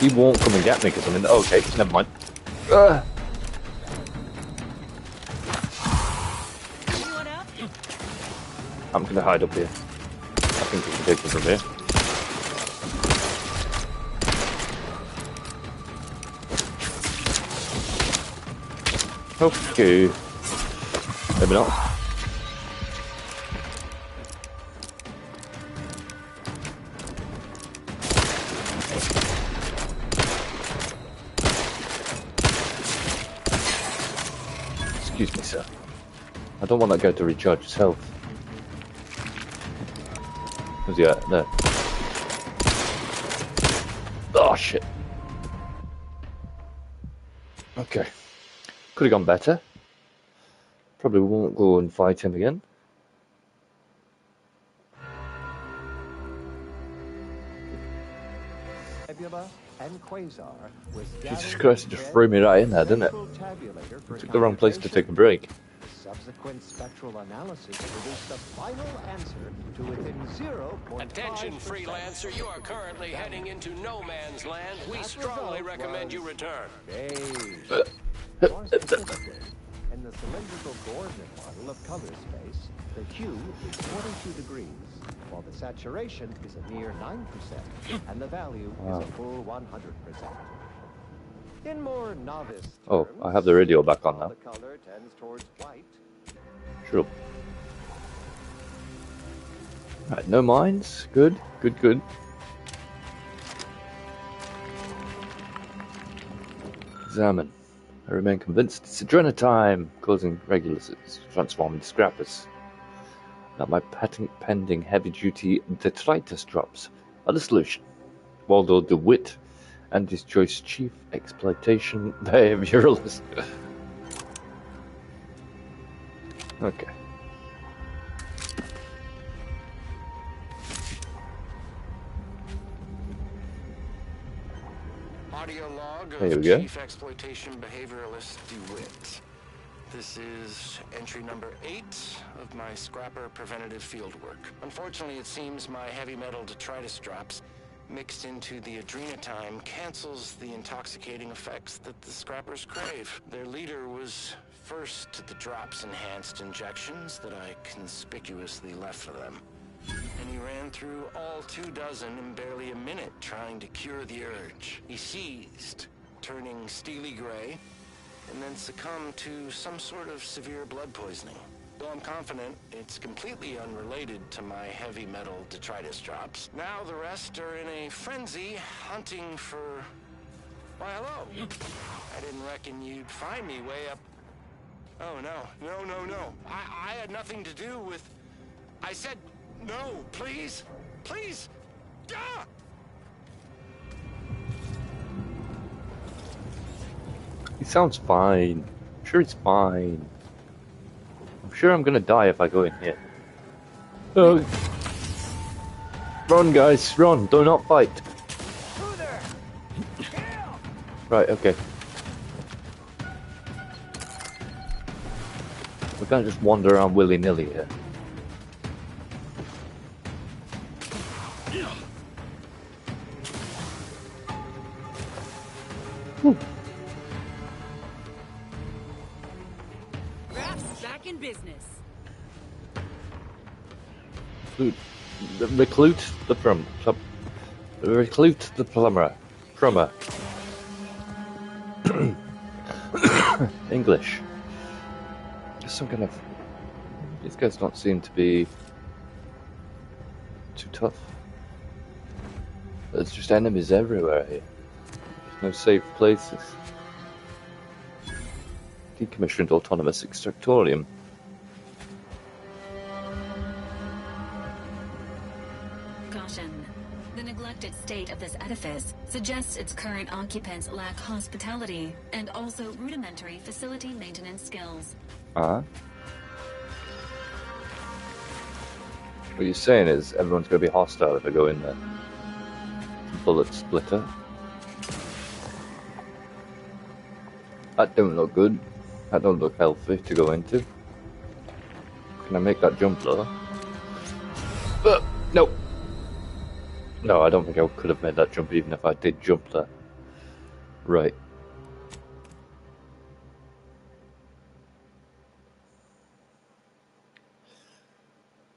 Speaker 3: He won't come and get me because I'm in the... Okay, never mind. I'm gonna hide up here. I think we can take him from here. Okay. Maybe not. Excuse me, sir. I don't want that guy to recharge his health. Where's he at? There. Oh, shit. Okay. Could have gone better. Probably won't go and fight him again.
Speaker 2: Nebula and quasar was
Speaker 3: Jesus Christ, it just threw me right in there, didn't it? Took the wrong place to take a break.
Speaker 2: Subsequent spectral analysis produced a final answer to within 0.5%.
Speaker 19: Attention, freelancer. You are currently heading into no man's land. We strongly recommend you return.
Speaker 2: More specifically, in the cylindrical coordinate model of color space, the hue is 42 degrees, while the saturation is a mere 9%, and the value is a full 100%. In more novice
Speaker 3: Oh, I have the radio back on now.
Speaker 2: the color tends towards white.
Speaker 3: Shut up. Right, no mines. Good, good, good. Examine. I remain convinced it's adrenal time, causing regulars transform into scrappers. Now my patent-pending heavy-duty detritus drops are the solution. Waldo DeWitt and his choice chief exploitation behavioralist. Okay.
Speaker 9: Audio log
Speaker 3: There we
Speaker 9: of
Speaker 3: go.
Speaker 9: Chief Exploitation Behavioralist DeWitt. This is entry number 8 of my scrapper preventative fieldwork. Unfortunately, it seems my heavy metal detritus drops mixed into the adrenatime cancels the intoxicating effects that the scrappers crave. Their leader was first to the drops-enhanced injections that I conspicuously left for them. And he ran through all 24 in barely a minute trying to cure the urge. He seized, turning steely gray, and then succumbed to some sort of severe blood poisoning. Though I'm confident it's completely unrelated to my heavy metal detritus drops. Now the rest are in a frenzy hunting for... Why, hello. I didn't reckon you'd find me way up... Oh, no. I had nothing to do with... I said... No, please! Please! Ah!
Speaker 3: He sounds fine. I'm sure it's fine. I'm sure I'm gonna die if I go in here. Oh. Run, guys, run! Do not fight. Right, okay. We can't just wander around willy-nilly here.
Speaker 8: Back in business.
Speaker 3: Recruit the plumber. English. Just some kind of... These guys don't seem to be too tough. There's just enemies everywhere here. There's no safe places. Decommissioned autonomous extractorium.
Speaker 10: Caution. The neglected state of this edifice suggests its current occupants lack hospitality and also rudimentary facility maintenance skills.
Speaker 3: What you're saying is everyone's going to be hostile if I go in there. Bullet splitter. That don't look good. That don't look healthy to go into. Can I make that jump though? Nope. No, I don't think I could have made that jump even if I did jump there. Right.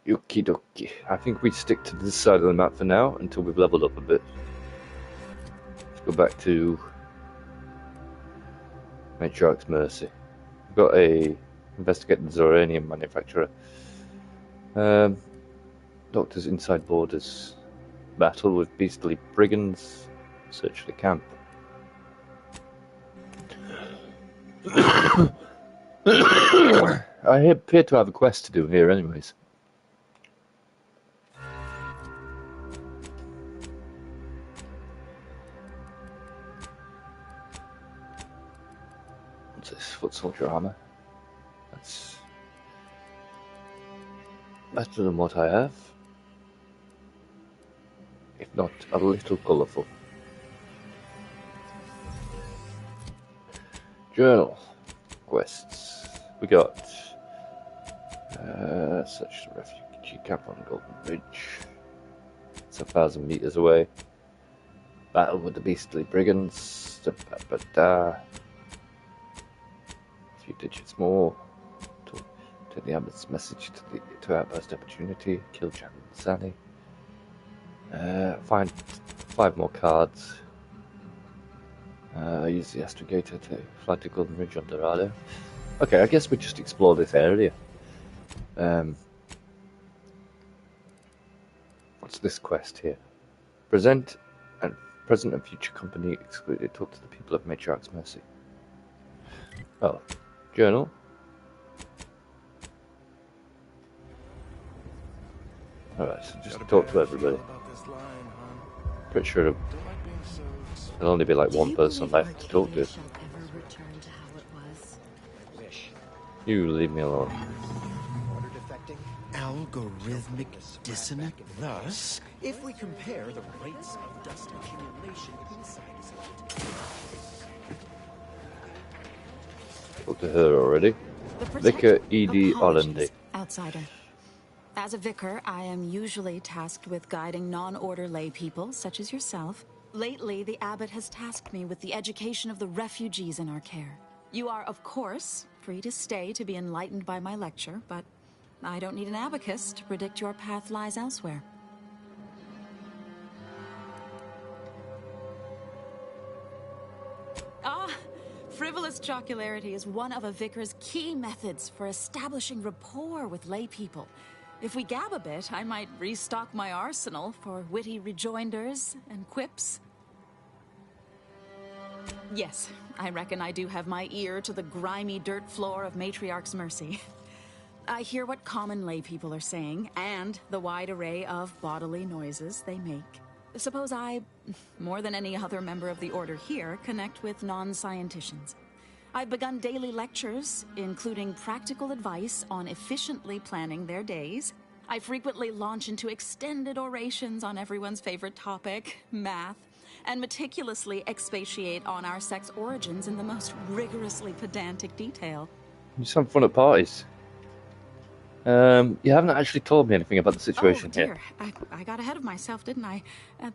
Speaker 3: Okie dokie. I think we stick to this side of the map for now until we've leveled up a bit. Let's go back to Matriarch's Mercy. We've got a investigate the Zoranium manufacturer. Doctors inside borders. Battle with beastly brigands. Search the camp. I appear to have a quest to do here anyways. What's this? Foot soldier armor. That's better than what I have. If not a little colourful. Journal. Quests. We got search the refugee camp on Golden Ridge. It's 1,000 meters away. Battle with the beastly brigands. A few digits more. Take the Abbott's message to Outpost Opportunity. Kill Jan and Sally. Find 5 more cards. Use the astrogator to fly to Golden Ridge on Dorado. Okay, I guess we just explore this area. What's this quest here? Present and future company excluded. Talk to the people of Matriarch's Mercy. Oh, journal. Alright, so just talk to everybody. Pretty sure there'll only be like one person left to talk to. You leave me alone.
Speaker 5: Algorithmic dissonance. Thus, if we compare the rates of dust accumulation inside his
Speaker 3: Talk to her already. Vicar E.D. Orlandy.
Speaker 10: Outsider. As a vicar, I am usually tasked with guiding non-order lay people, such as yourself. Lately, the abbot has tasked me with the education of the refugees in our care. You are, of course, free to stay to be enlightened by my lecture, but I don't need an abacus to predict your path lies elsewhere. Frivolous jocularity is one of a vicar's key methods for establishing rapport with lay people. If we gab a bit, I might restock my arsenal for witty rejoinders and quips. Yes, I reckon I do have my ear to the grimy dirt floor of Matriarch's Mercy. I hear what common lay people are saying, and the wide array of bodily noises they make. Suppose I, more than any other member of the Order here, connect with non-scienticians. I've begun daily lectures, including practical advice on efficiently planning their days. I frequently launch into extended orations on everyone's favorite topic, math, and meticulously expatiate on our sex origins in the most rigorously pedantic detail.
Speaker 3: You sound fun at parties. You haven't actually told me anything about the situation
Speaker 10: here.
Speaker 3: here.
Speaker 10: I got ahead of myself, didn't I?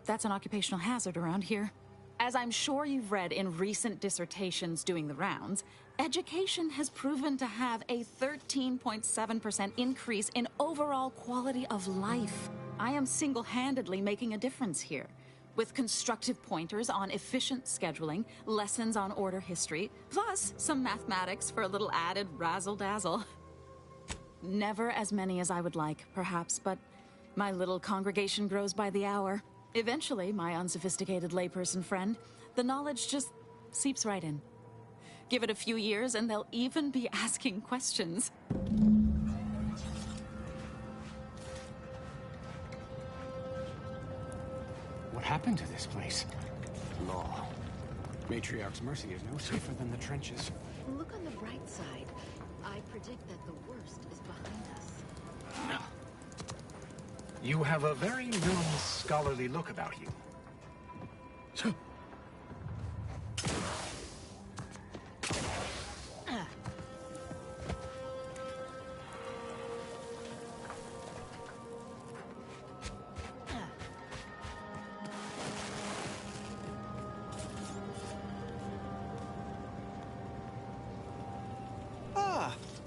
Speaker 10: That's an occupational hazard around here. As I'm sure you've read in recent dissertations doing the rounds, education has proven to have a 13.7% increase in overall quality of life. I am single-handedly making a difference here, with constructive pointers on efficient scheduling, lessons on order history, plus some mathematics for a little added razzle-dazzle. Never as many as I would like, perhaps, but my little congregation grows by the hour. Eventually, my unsophisticated layperson friend, the knowledge just seeps right in. Give it a few years and they'll even be asking questions.
Speaker 11: What happened to this place? Law. Matriarch's Mercy is no safer than the trenches.
Speaker 8: Look on the bright side. I predict that the worst is behind us.
Speaker 11: No. You have a very non-scholarly look about you.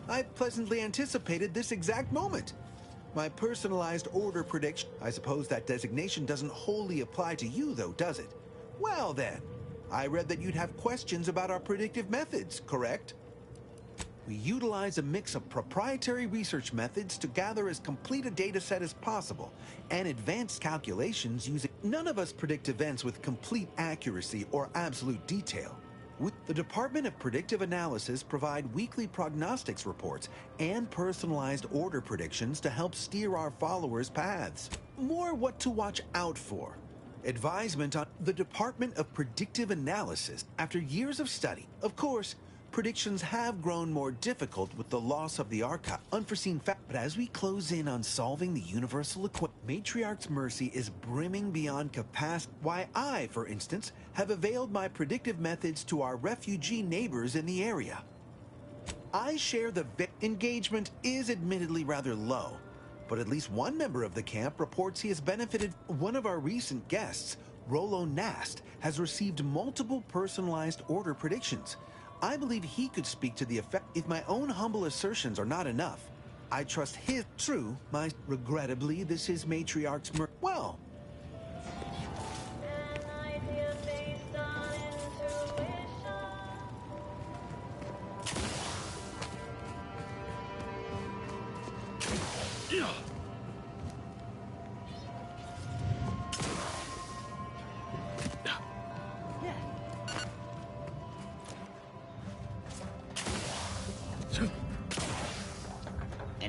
Speaker 5: I pleasantly anticipated this exact moment. My personalized order prediction. I suppose that designation doesn't wholly apply to you, though, does it? Well, then. I read that you'd have questions about our predictive methods, correct? We utilize a mix of proprietary research methods to gather as complete a data set as possible, and advanced calculations using... None of us predict events with complete accuracy or absolute detail. The Department of Predictive Analysis provide weekly prognostics reports and personalized order predictions to help steer our followers' paths. More what to watch out for. Advisement on the Department of Predictive Analysis. After years of study, of course, predictions have grown more difficult with the loss of the archive. Unforeseen fact, but as we close in on solving the universal equation, Matriarch's Mercy is brimming beyond capacity. Why I, for instance, have availed my predictive methods to our refugee neighbors in the area. I share the engagement is admittedly rather low, but at least one member of the camp reports he has benefited. One of our recent guests, Rollo Nast, has received multiple personalized order predictions. I believe he could speak to the effect. If my own humble assertions are not enough, I trust his true. Regrettably, this is Matriarch's well.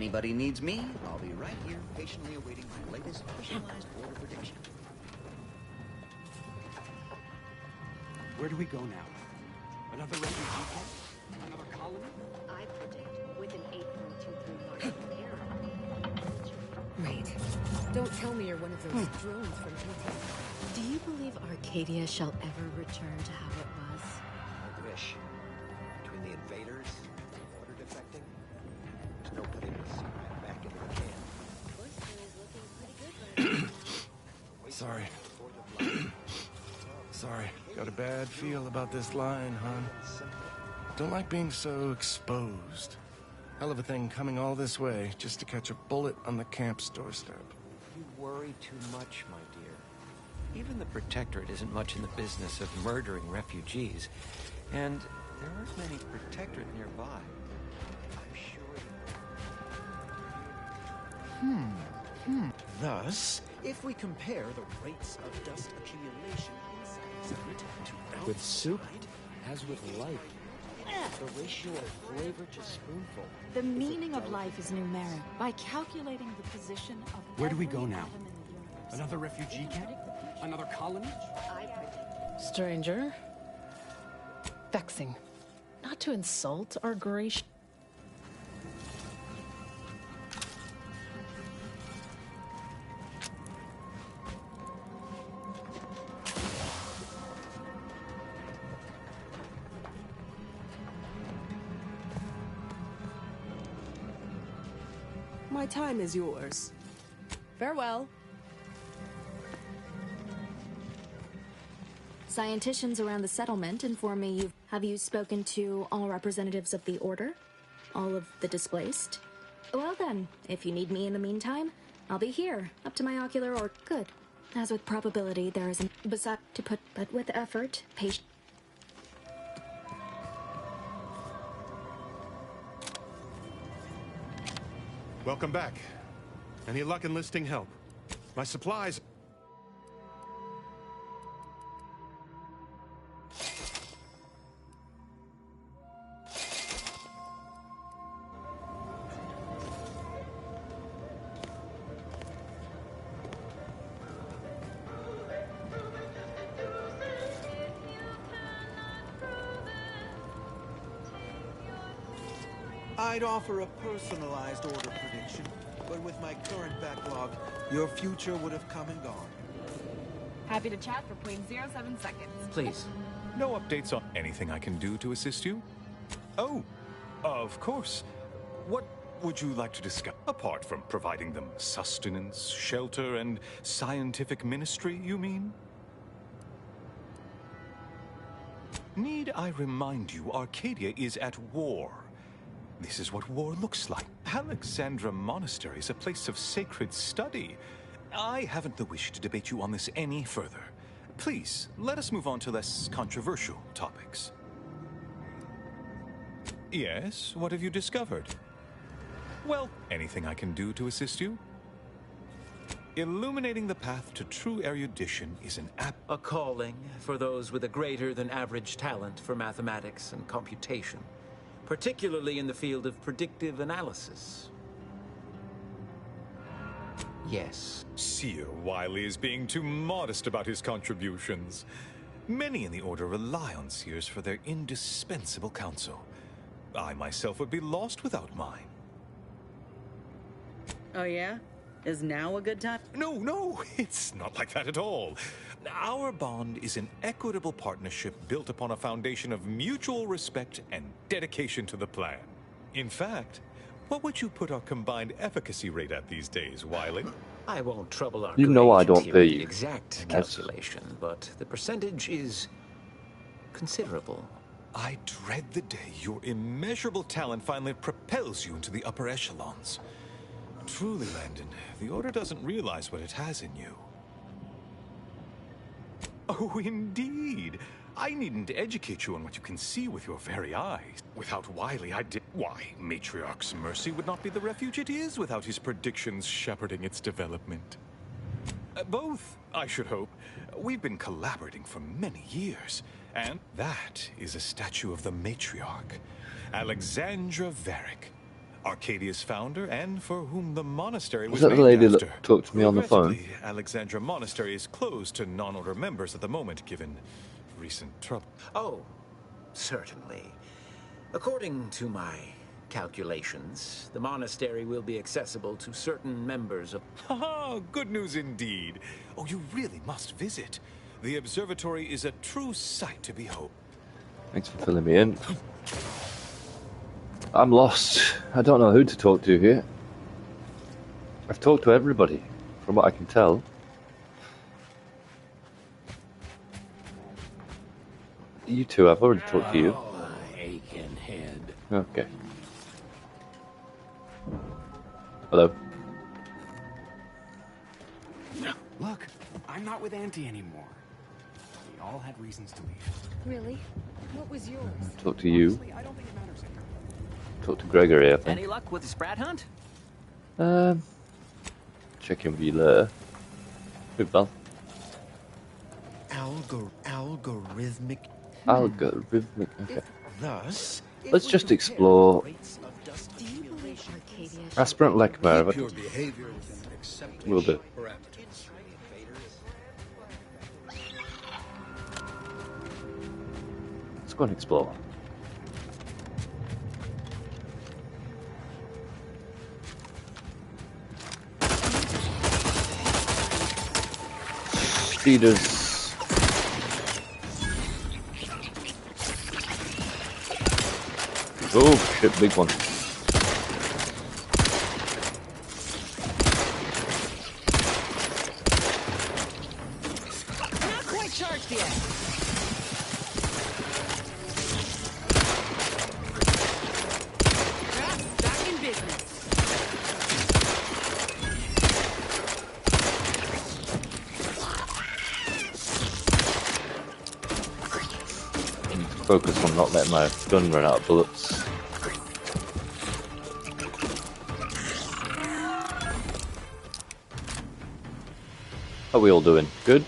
Speaker 20: anybody needs me, I'll be right here patiently awaiting my latest personalized order prediction.
Speaker 11: Where do we go now? Another refugee camp? Another colony?
Speaker 8: I predict with an 8.23 margin of error. Wait, don't tell me you're one of those drones from ET. Do you believe Arcadia shall ever return to how it was?
Speaker 7: I wish. Between the invaders and the order defecting, there's no putting this right back into the can.
Speaker 12: Sorry. Sorry. Got a bad feel about this line, hon. Don't like being so exposed. Hell of a thing coming all this way just to catch a bullet on the camp's doorstep.
Speaker 7: You worry too much, my dear. Even the Protectorate isn't much in the business of murdering refugees. And there aren't many Protectorate nearby. I'm sure
Speaker 13: Thus, if we compare the rates of dust accumulation inside the to outside...
Speaker 23: With soup, as with life, the ratio of flavor to spoonful.
Speaker 10: The meaning of life is numeric. By calculating the position of
Speaker 11: Where do we
Speaker 10: every
Speaker 11: go now?
Speaker 10: atom in the universe,
Speaker 11: Another refugee camp? Another colony?
Speaker 14: Stranger. Vexing. Not to insult our gracious...
Speaker 15: My time is yours. Farewell.
Speaker 6: Scienticians around the settlement inform me have you spoken to all representatives of the Order? All of the displaced? Well then, if you need me in the meantime, I'll be here, up to my ocular or good. As with probability, there is an beside to put, but with effort, patience.
Speaker 17: Welcome back. Any luck enlisting help? My supplies...
Speaker 5: I'd offer a personalized order prediction, but with my current backlog, your future would have come and gone.
Speaker 26: Happy to chat for 0.07 seconds.
Speaker 27: Please. No updates on anything I can do to assist you? Oh, of course. What would you like to discuss? Apart from providing them sustenance, shelter, and scientific ministry, you mean? Need I remind you, Arcadia is at war. This is what war looks like. Alexandra Monastery is a place of sacred study. I haven't the wish to debate you on this any further. Please, let us move on to less controversial topics. Yes, what have you discovered? Well, anything I can do to assist you? Illuminating the path to true erudition is
Speaker 28: a calling for those with a greater than average talent for mathematics and computation, particularly in the field of predictive analysis. Yes.
Speaker 27: Seer Wiley is being too modest about his contributions. Many in the Order rely on Seers for their indispensable counsel. I myself would be lost without mine.
Speaker 15: Oh yeah? Is now a good time?
Speaker 27: No, it's not like that at all. Our bond is an equitable partnership built upon a foundation of mutual respect and dedication to the plan. In fact, what would you put our combined efficacy rate at these days, Wiley?
Speaker 28: I won't trouble our
Speaker 3: You know I don't
Speaker 28: here
Speaker 3: pay
Speaker 28: with the
Speaker 3: you.
Speaker 28: exact
Speaker 3: Yes.
Speaker 28: calculation, but the percentage is considerable.
Speaker 27: I dread the day your immeasurable talent finally propels you into the upper echelons. Truly, Landon, the Order doesn't realize what it has in you. Oh, indeed. I needn't educate you on what you can see with your very eyes. Without Wiley, Why, Matriarch's Mercy would not be the refuge it is without his predictions shepherding its development. Both, I should hope. We've been collaborating for many years, and that is a statue of the Matriarch, Alexandra Varick. Arcadia's founder, and for whom the monastery was
Speaker 3: Was that the
Speaker 27: named
Speaker 3: lady
Speaker 27: after.
Speaker 3: that talked to me on the phone?
Speaker 27: Regrettably, Alexandra Monastery is closed to non-order members at the moment, given recent trouble.
Speaker 28: Oh, certainly. According to my calculations, the monastery will be accessible to certain members of...
Speaker 27: Haha, good news indeed. Oh, you really must visit. The observatory is a true sight to behold.
Speaker 3: Thanks for filling me in. I'm lost. I don't know who to talk to here. I've talked to everybody, from what I can tell. You two, I've already talked to you.
Speaker 11: Aching head.
Speaker 3: Okay. Hello.
Speaker 11: Look, I'm not with Auntie anymore. We all had reasons to leave.
Speaker 8: Really? What was yours?
Speaker 3: Talk to you.
Speaker 11: I don't think it matters anymore.
Speaker 3: Talk to Gregory, I think.
Speaker 1: Any luck with the Sprat hunt?
Speaker 3: Check in with you later. Who, Val?
Speaker 5: Algorithmic.
Speaker 3: Algorithmic, okay.
Speaker 5: Thus,
Speaker 3: Let's just explore
Speaker 8: Do you believe Arcadia
Speaker 3: Aspirant Lekmar.
Speaker 13: Keep your behavior within acceptable
Speaker 3: Will do.
Speaker 13: parameters.
Speaker 3: Let's go and explore. Speeders. Oh shit, big one.
Speaker 15: Not quite charged yet. Back in business.
Speaker 3: I need to focus on not letting my gun run out of bullets. How are we all doing? Good?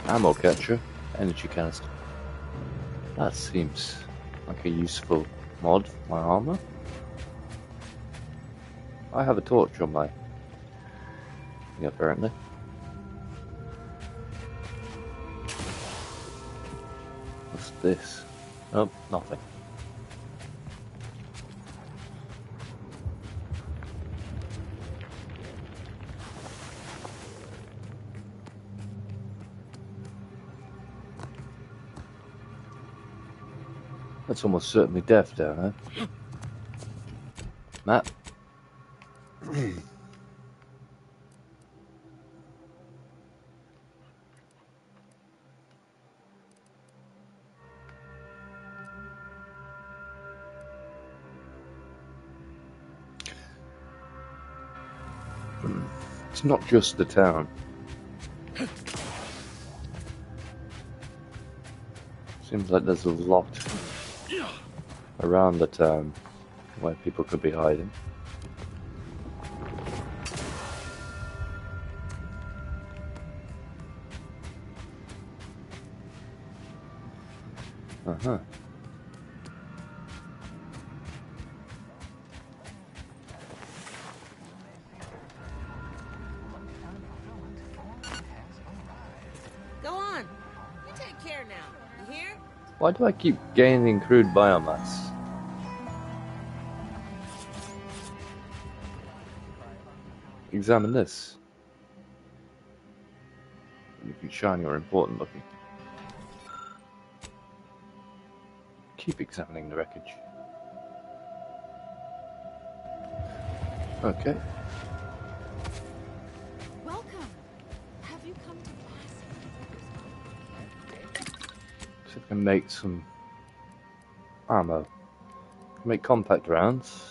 Speaker 3: Ammo catcher, energy canister. That seems like a useful mod for my armor. I have a torch on my thing apparently. What's this? Oh, nothing. That's almost certainly death down there. Map. It's not just the town. Seems like there's a lot around the town where people could be hiding. Uh-huh.
Speaker 15: Go on. You take care now. You hear?
Speaker 3: Why do I keep gaining crude biomass? Examine this. Anything shiny or important looking. Keep examining the wreckage. Okay.
Speaker 10: Welcome. Have you come to
Speaker 3: See if I can make some ammo. I can make compact rounds.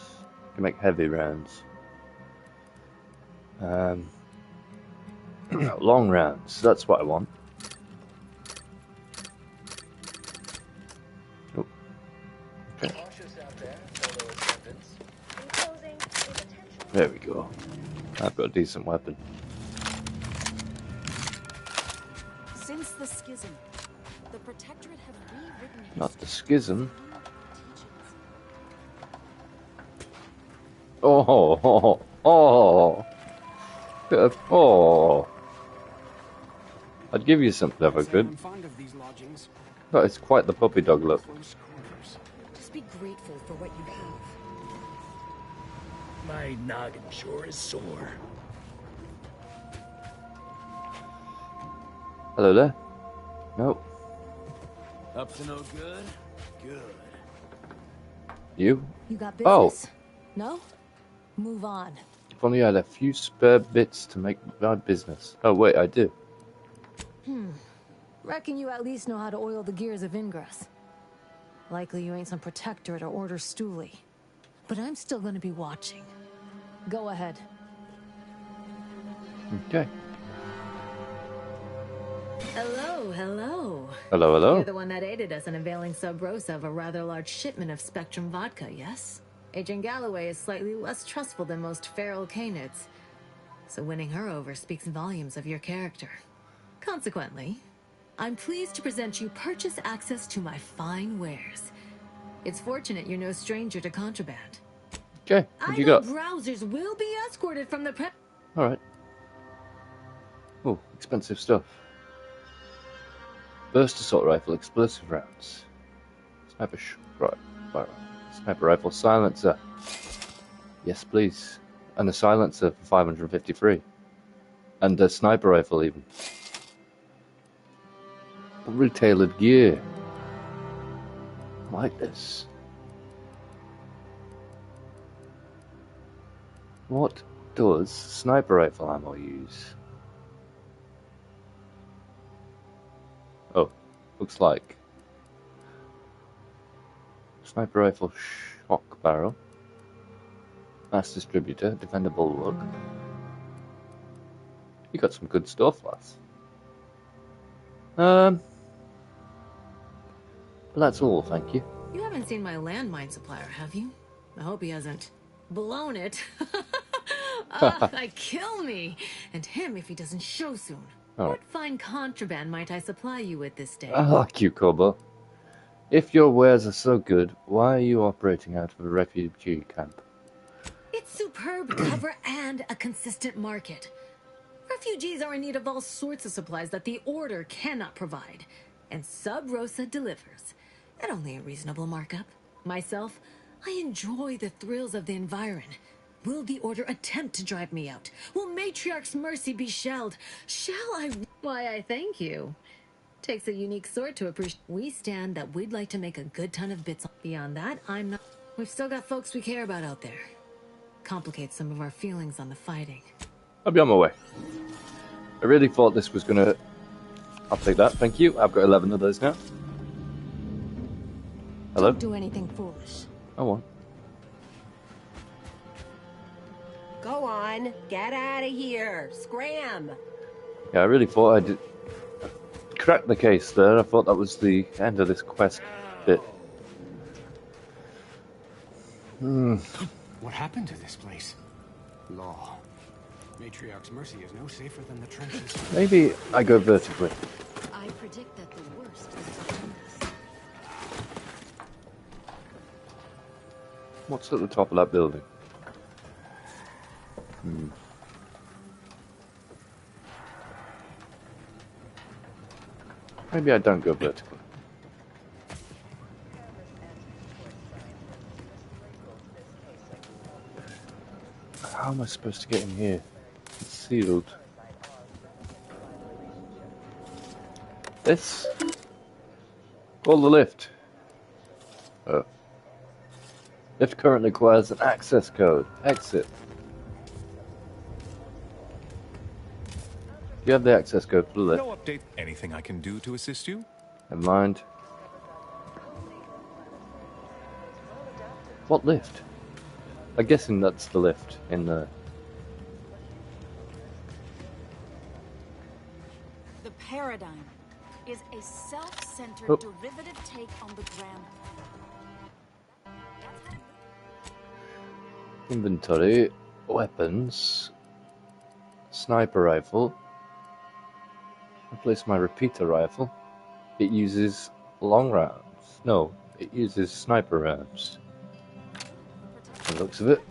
Speaker 3: I can make heavy rounds. Long rounds. That's what I want. Oh. Okay. There we go. I've got a decent weapon.
Speaker 10: Since the schism, the Protectorate have rewritten
Speaker 3: Not the schism. Oh, oh, oh, oh. I'd give you something if I could.
Speaker 11: I'm fond of these lodgings.
Speaker 3: That is quite the puppy dog look.
Speaker 11: Close quarters.
Speaker 8: Just be grateful for what you have.
Speaker 1: My noggin sure is sore.
Speaker 3: Hello there. No.
Speaker 1: Up to no good? Good.
Speaker 3: You?
Speaker 4: You got
Speaker 3: Oh.
Speaker 4: business? No? Move on.
Speaker 3: If only I had a few spare bits to make my business. Oh wait, I do.
Speaker 4: Reckon you at least know how to oil the gears of Ingress. Likely you ain't some protectorate or Order stoolie. But I'm still gonna be watching. Go ahead.
Speaker 3: Okay.
Speaker 8: Hello, hello.
Speaker 3: Hello, hello.
Speaker 8: You're the one that aided us in availing Sub Rosa of a rather large shipment of Spectrum vodka, yes? Agent Galloway is slightly less trustful than most feral canids. So winning her over speaks volumes of your character. Consequently, I'm pleased to present you purchase access to my fine wares. It's fortunate you're no stranger to contraband.
Speaker 3: Okay, what you got?
Speaker 8: Browsers will be escorted from the
Speaker 3: Alright. Oh, expensive stuff. Burst assault rifle, explosive rounds. Sniper rifle silencer. Yes, please. And a silencer for 553. And a sniper rifle even. Retailored gear. I like this. What does sniper rifle ammo use? Oh, looks like sniper rifle shock barrel, mass distributor, defendable look. You got some good stuff, lads. Well, that's all, thank you.
Speaker 8: You haven't seen my landmine supplier, have you? I hope he hasn't blown it. Kill me! And him if he doesn't show soon.
Speaker 3: All right.
Speaker 8: What fine contraband might I supply you with this day?
Speaker 3: I like you, Kobo. If your wares are so good, why are you operating out of a refugee camp?
Speaker 8: It's superb cover and a consistent market. Refugees are in need of all sorts of supplies that the Order cannot provide. And Sub Rosa delivers. At only a reasonable markup. Myself, I enjoy the thrills of the environ. Will the Order attempt to drive me out? Will Matriarch's mercy be shelled? Shall I... Why, I thank you. Takes a unique sort to appreciate. We stand that we'd like to make a good ton of bits. Beyond that, I'm not... We've still got folks we care about out there. Complicates some of our feelings on the fighting.
Speaker 3: I'll be on my way. I really thought this was gonna... I'll take that, thank you. I've got 11 of those now. Hello?
Speaker 4: Don't do anything foolish.
Speaker 3: I won't.
Speaker 15: Go on, get out of here. Scram.
Speaker 3: Yeah, I really thought I did crack the case there. I thought that was the end of this quest bit.
Speaker 11: What happened to this place? Law. Matriarch's mercy is no safer than the trenches.
Speaker 3: Maybe I go vertically.
Speaker 8: I predict that the worst is behind us.
Speaker 3: What's at the top of that building? Maybe I don't go vertically. How am I supposed to get in here? It's sealed. This? Call the lift. Oh. Lift currently requires an access code. Exit. Do you have the access code for the lift?
Speaker 27: No update. Anything I can do to assist you?
Speaker 3: Never mind. What lift? I'm guessing that's the lift in the...
Speaker 10: The paradigm is a self-centered derivative take on the grand.
Speaker 3: Inventory, weapons, sniper rifle. Replace my repeater rifle. It uses long rounds. No, it uses sniper rounds. By the looks of it.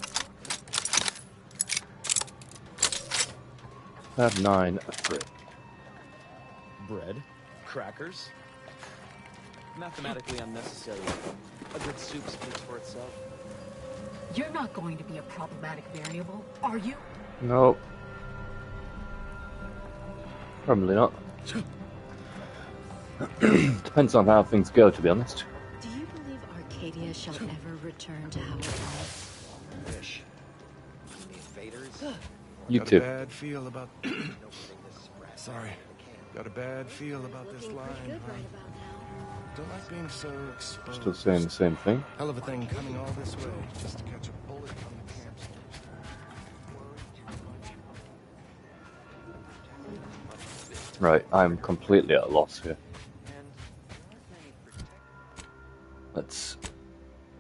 Speaker 3: I have 9 bread.
Speaker 1: Bread? Crackers? Mathematically unnecessary. A good soup speaks for itself.
Speaker 8: You're not going to be a problematic variable, are you?
Speaker 3: No. Probably not. Depends on how things go, to be honest.
Speaker 8: Do you believe Arcadia shall ever return to how it was?
Speaker 7: Fish. The invaders.
Speaker 3: You
Speaker 12: Got
Speaker 3: too.
Speaker 12: a bad feel about... Sorry. Got a bad feel about this line, huh? Don't like being so exposed.
Speaker 3: Still saying the same thing.
Speaker 12: Hell of a thing coming all this way just to catch a bullet from the camp.
Speaker 3: Right, I'm completely at a loss here. Let's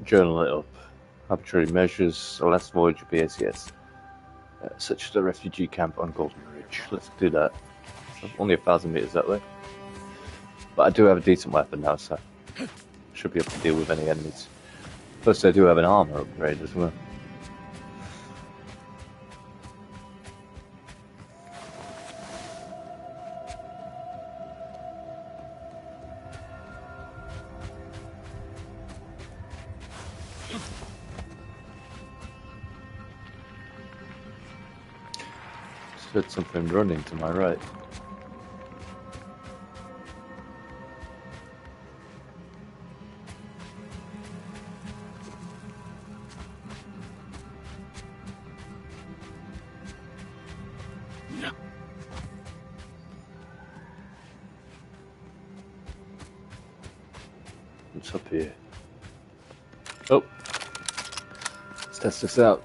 Speaker 3: journal it up. Arbitrary measures, a last voyage of BACS. Such as the refugee camp on Golden Ridge. Let's do that. Only 1,000 meters that way. But I do have a decent weapon now, so should be able to deal with any enemies. Plus, I do have an armor upgrade as well. Just heard something running to my right. What's up here? Oh, let's test this out.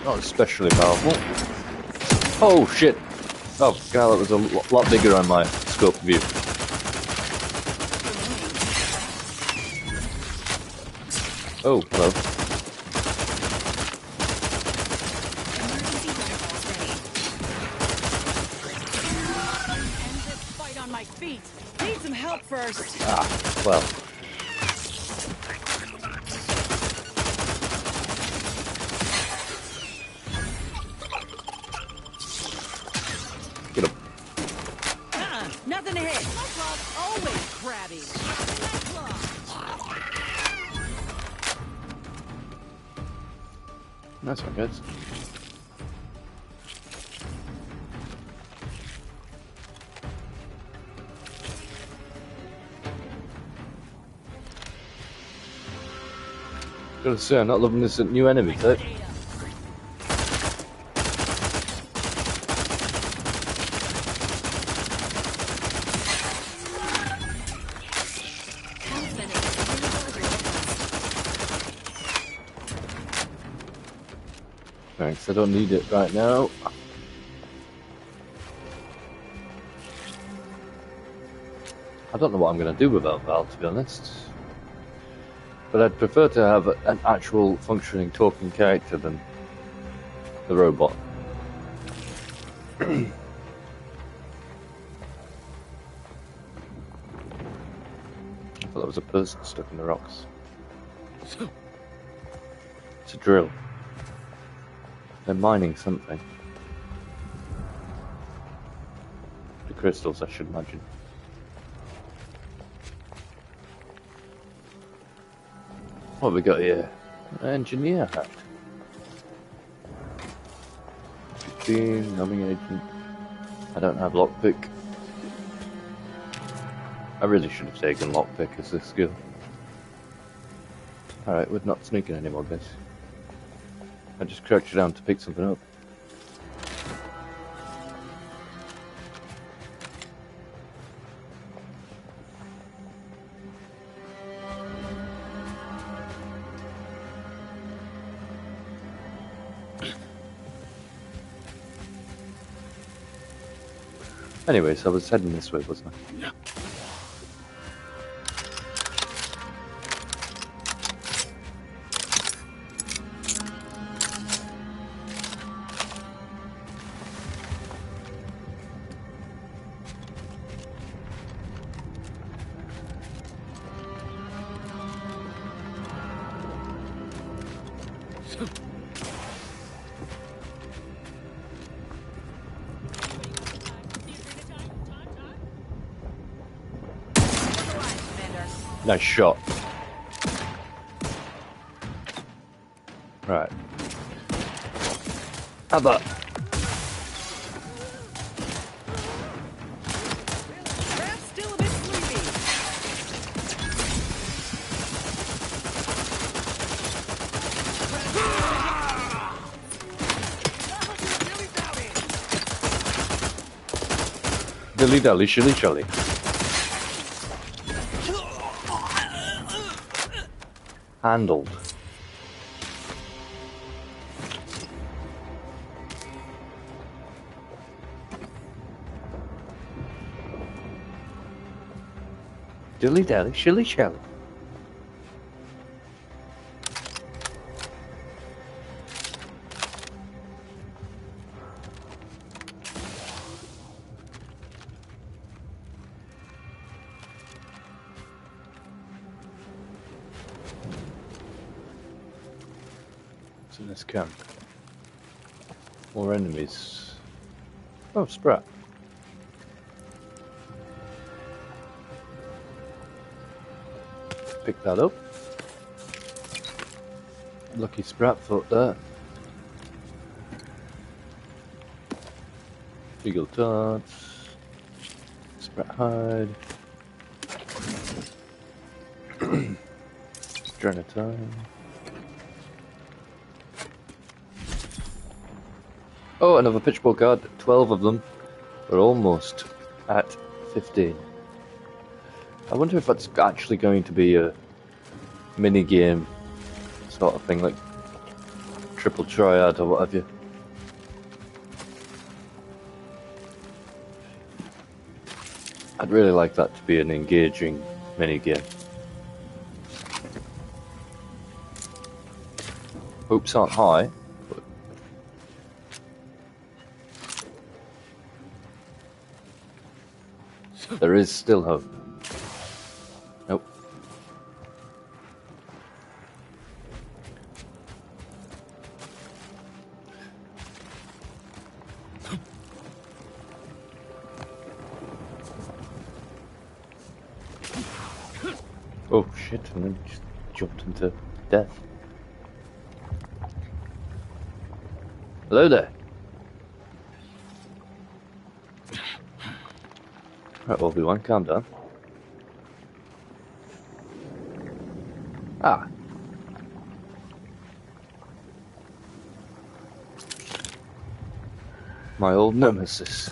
Speaker 3: Not especially powerful. Oh shit! Oh god, that was a lot bigger on my scope of view. Oh, hello.
Speaker 8: Need some help first.
Speaker 3: Ah, well. Get him.
Speaker 8: Nothing to hit. Always crabby.
Speaker 3: Nice one, guys. Gotta say, I'm not loving this new enemy type. Thanks, I don't need it right now. I don't know what I'm going to do without Val, to be honest. But I'd prefer to have an actual functioning talking character than the robot. I thought that was a person stuck in the rocks. It's a drill. They're mining something. The crystals, I should imagine. What have we got here? Engineer hat. 15, numbing agent. I don't have lockpick. I really should have taken lockpick as a skill. Alright, we're not sneaking anymore, guys. I just crouched down to pick something up. Anyways, I was heading this way, wasn't I? Yeah. Nice shot. Right. How about...
Speaker 15: That's still a bit sleepy.
Speaker 3: Dilly dally, shilly shelly. Handled. Dilly dally, shilly shelly. What's in this camp? More enemies. Oh, Sprat. Pick that up. Lucky Sprat foot there. Eagle darts. Sprat hide. Drenatine. Oh, another pitchball card. 12 of them. We're almost at 15. I wonder if that's actually going to be a mini game sort of thing, like triple triad or what have you. I'd really like that to be an engaging mini game. Hopes aren't high, but there is still hope. Nope. Oh shit, and then just jumped into death. Hello there. Right, Obi-Wan, calm down. Ah. My old nemesis.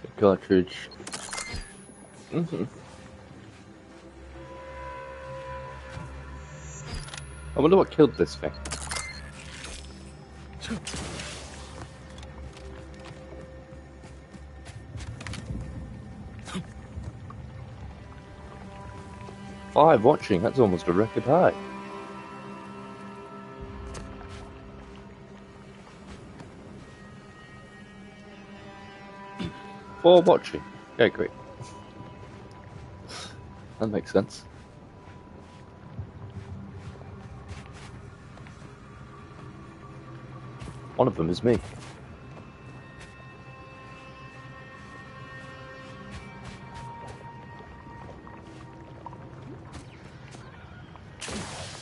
Speaker 3: The cartridge. I wonder what killed this thing. Five watching, that's almost a record high. Four watching. Okay, great. That makes sense. One of them is me.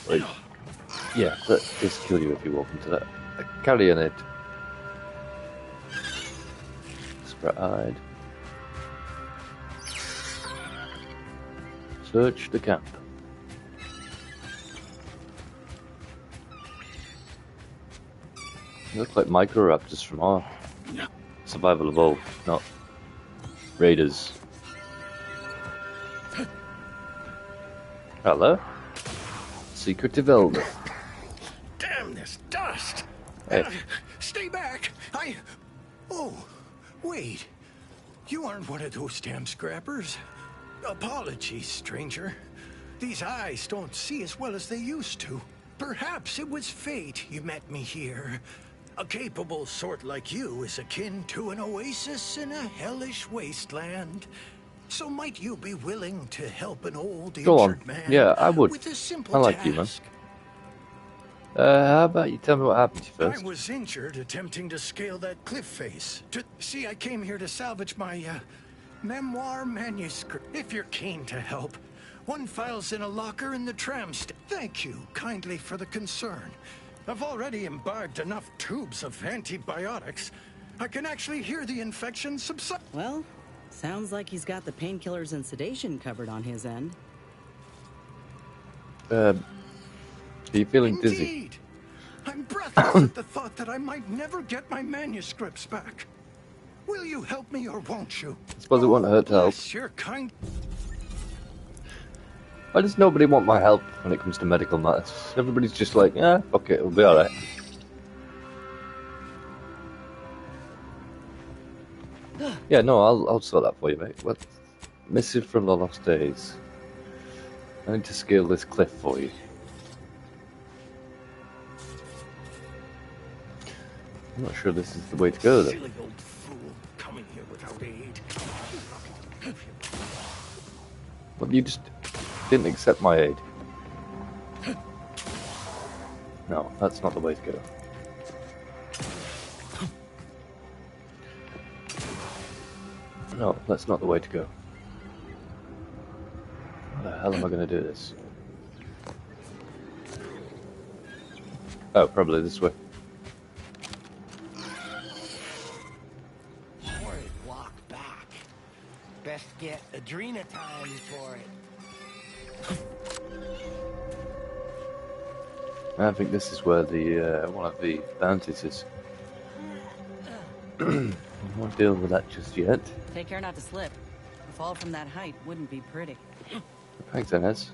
Speaker 3: Wait. Yeah, that just kill you if you walk into that. Carry on it. Sprat-eyed. Search the camp. They look like Microraptors from our Survival Evolved, not Raiders. Hello? Secretive Elder.
Speaker 12: Damn this dust!
Speaker 3: Hey.
Speaker 12: Stay back! Oh, wait. You aren't one of those damn scrappers. Apologies, stranger. These eyes don't see as well as they used to. Perhaps it was fate you met me here.
Speaker 2: A capable sort like you is akin to an oasis in a hellish wasteland. So might you be willing to help an old
Speaker 3: Go on.
Speaker 2: injured man
Speaker 3: Yeah, I would.
Speaker 2: with a simple
Speaker 3: I like
Speaker 2: task?
Speaker 3: you, man. How about you tell me what happened to you
Speaker 2: I
Speaker 3: first?
Speaker 2: was injured attempting to scale that cliff face. See, I came here to salvage my memoir manuscript. If you're keen to help, one file's in a locker in the tram station. Thank you kindly for the concern. I've already imbibed enough tubes of antibiotics. I can actually hear the infection subside.
Speaker 16: Well, sounds like he's got the painkillers and sedation covered on his end.
Speaker 3: Are you feeling dizzy?
Speaker 2: Indeed. I'm breathless at the thought that I might never get my manuscripts back. Will you help me or won't you?
Speaker 3: I suppose it won't hurt to help.
Speaker 2: Bless your kind.
Speaker 3: Why does nobody want my help when it comes to medical matters? Everybody's just like, fuck it, it'll be alright. Yeah, no, I'll sort that for you, mate. What? Missive from the Lost Days. I need to scale this cliff for you. I'm not sure this is the way to go, though.
Speaker 2: Silly old fool, coming here without aid.
Speaker 3: Well, you just didn't accept my aid. No, that's not the way to go. No, that's not the way to go. How the hell am I going to do this? Oh, probably this way.
Speaker 2: Horrid walk back. Best get Adrena time for it.
Speaker 3: I think this is where the one of the bounties is. I won't deal with that just yet.
Speaker 16: Take care not to slip. A fall from that height wouldn't be pretty.
Speaker 3: Thanks, Inez.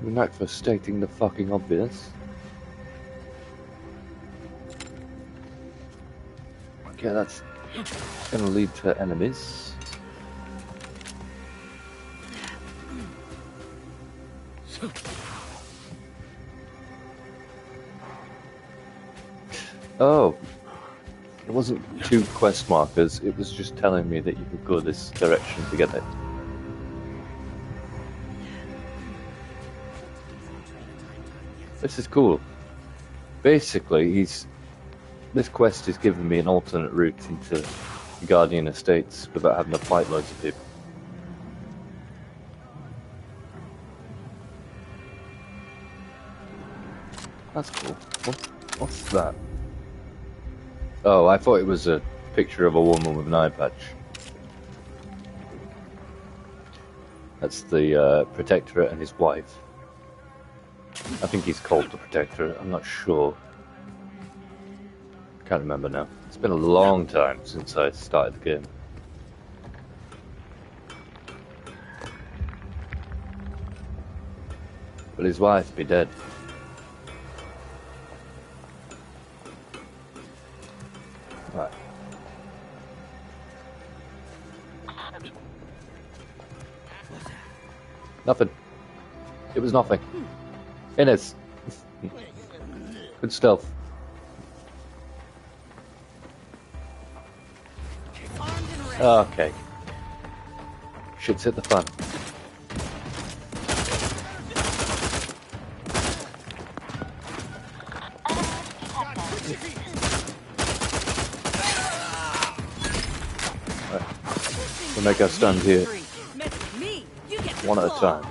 Speaker 3: You're not for stating the fucking obvious. Okay, that's gonna lead to enemies. Oh, it wasn't two quest markers, it was just telling me that you could go this direction to get it. This is cool. Basically, this quest is giving me an alternate route into Guardian Estates without having to fight loads of people. That's cool. What's that? Oh, I thought it was a picture of a woman with an eye patch. That's the Protectorate and his wife. I think he's called the Protectorate, I'm not sure. Can't remember now. It's been a long time since I started the game. But his wife be dead. Right. Nothing. It was nothing. Inez. Good stealth. Okay. Shit's hit the fan. Right. We'll make our stand here. One at a time.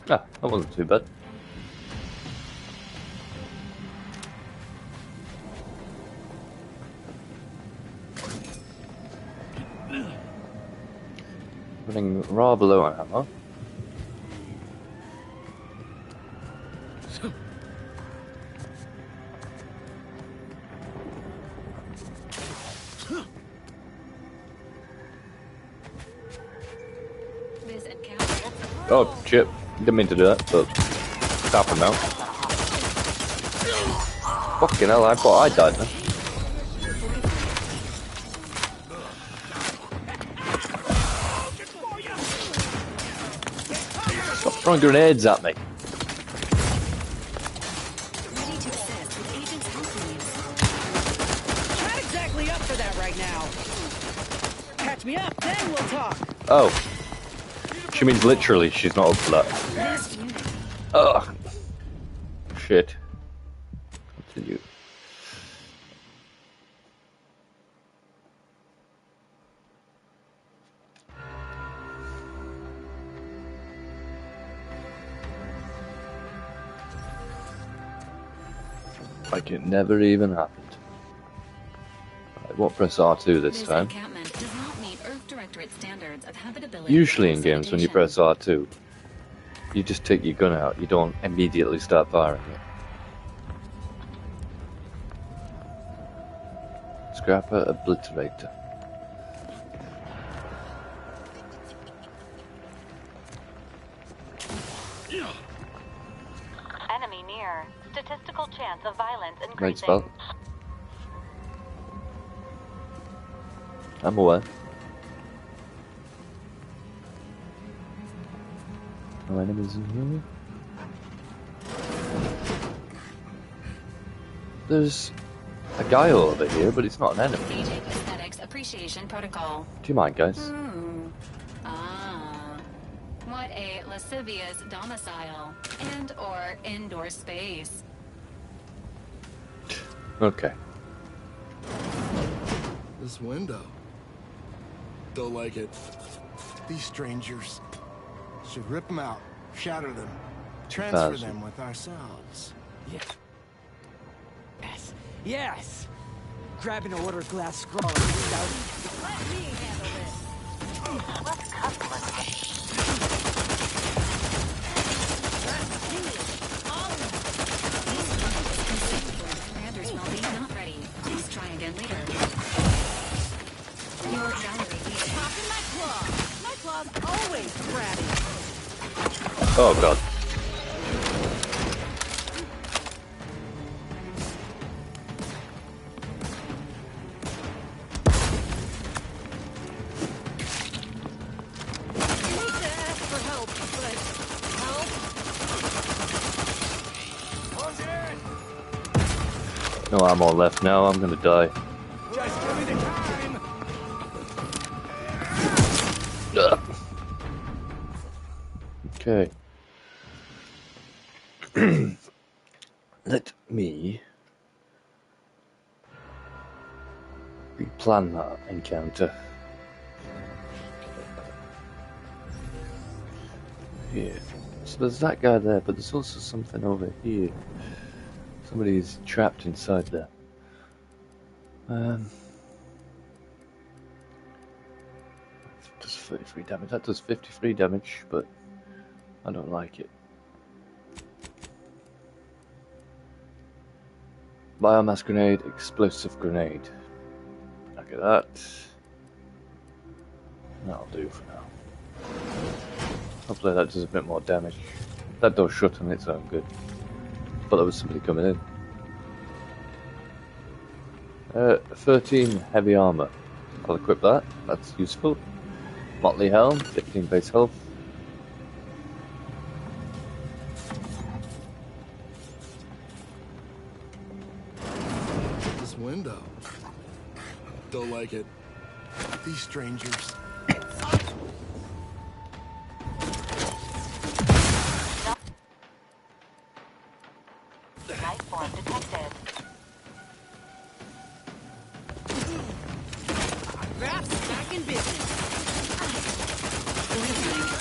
Speaker 3: That wasn't too bad. Running rather low on ammo. Oh, shit. Didn't mean to do that, but it's happened now. Fucking hell, I thought I died then. Stop throwing grenades at me.
Speaker 16: Not exactly up for that right now. Catch me up, then we'll talk.
Speaker 3: Oh. She means literally she's not up for that. Ugh. Shit. Continue. Like it never even happened. Right, what press R2 this time? Usually in games when you press R2, you just take your gun out, you don't immediately start firing it. Scrapper Obliterator.
Speaker 9: Enemy near. Statistical chance of violence increasing.
Speaker 3: Great spell. I'm aware. No enemies in here. There's a guy over here, but it's not an enemy.
Speaker 10: Agent Aesthetics Appreciation Protocol.
Speaker 3: Do you mind, guys?
Speaker 10: Ah. What a lascivious domicile. And or indoor space.
Speaker 3: Okay.
Speaker 12: This window. Don't like it. These strangers. Should rip them out, shatter them, transfer them with ourselves.
Speaker 13: Yes. Yes. Yes. Grab an order glass scroll and shouting. Let me handle this.
Speaker 9: What's customer?
Speaker 10: Commander's well-being not ready. Please try again later. Your gallery needs popping my claw. My claw's always crabby.
Speaker 3: Oh god. No ammo left now, I'm gonna die.
Speaker 13: Just give me the time.
Speaker 3: Ugh. Okay. Let me replan that encounter. Here. So there's that guy there, but there's also something over here. Somebody's trapped inside there. Does 33 damage. That does 53 damage, but I don't like it. Biomass grenade, explosive grenade. Look at that. That'll do for now. Hopefully that does a bit more damage. That does shut on its own good. But there was somebody coming in. 13 heavy armor. I'll equip that. That's useful. Motley helm, 15 base health.
Speaker 12: This window. Don't like it. These strangers.
Speaker 9: Life form detected.
Speaker 16: Perhaps back in business.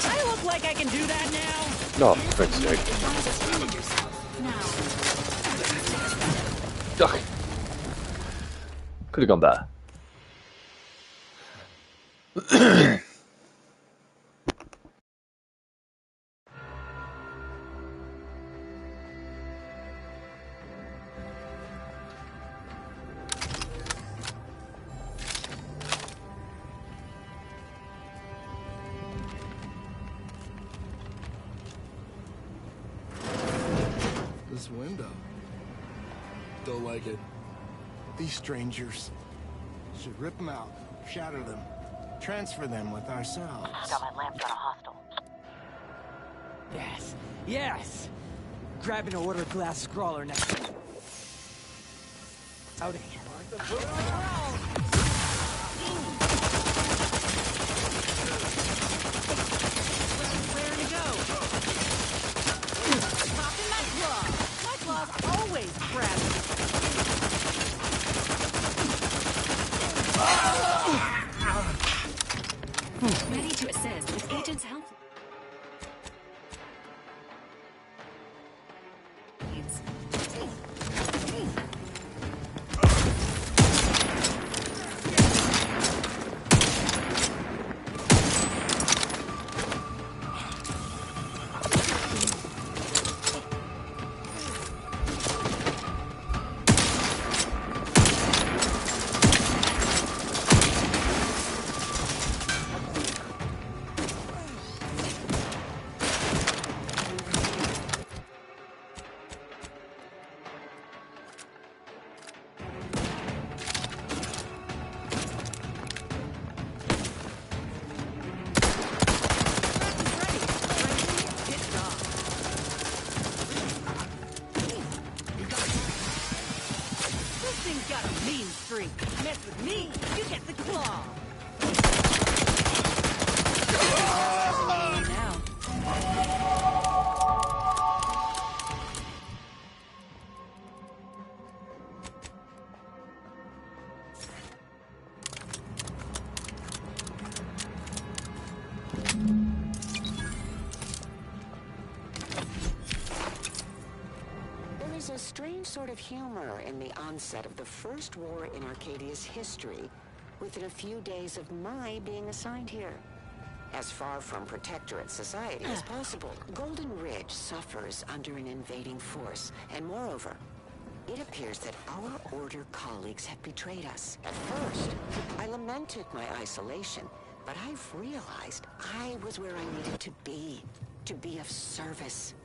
Speaker 16: I look like I can do that now.
Speaker 3: Oh, for Christ's sake. Could have gone better.
Speaker 12: like it. These strangers should rip them out, shatter them, transfer them with ourselves.
Speaker 9: Got my lamps on a hostile.
Speaker 13: Yes, yes! Grab an order glass scrawler next to me. Out of here.
Speaker 8: Where to go? Popping my claw. My claw's always crabby.
Speaker 18: Ready to assist with agent's help.
Speaker 8: Mess with me, you get the claw.
Speaker 19: There is a strange sort of humor in the onset of the first war in Arcadia's history, within a few days of my being assigned here. As far from Protectorate society as possible, Golden Ridge suffers under an invading force, and moreover, it appears that our Order colleagues have betrayed us. At first, I lamented my isolation, but I've realized I was where I needed to be of service.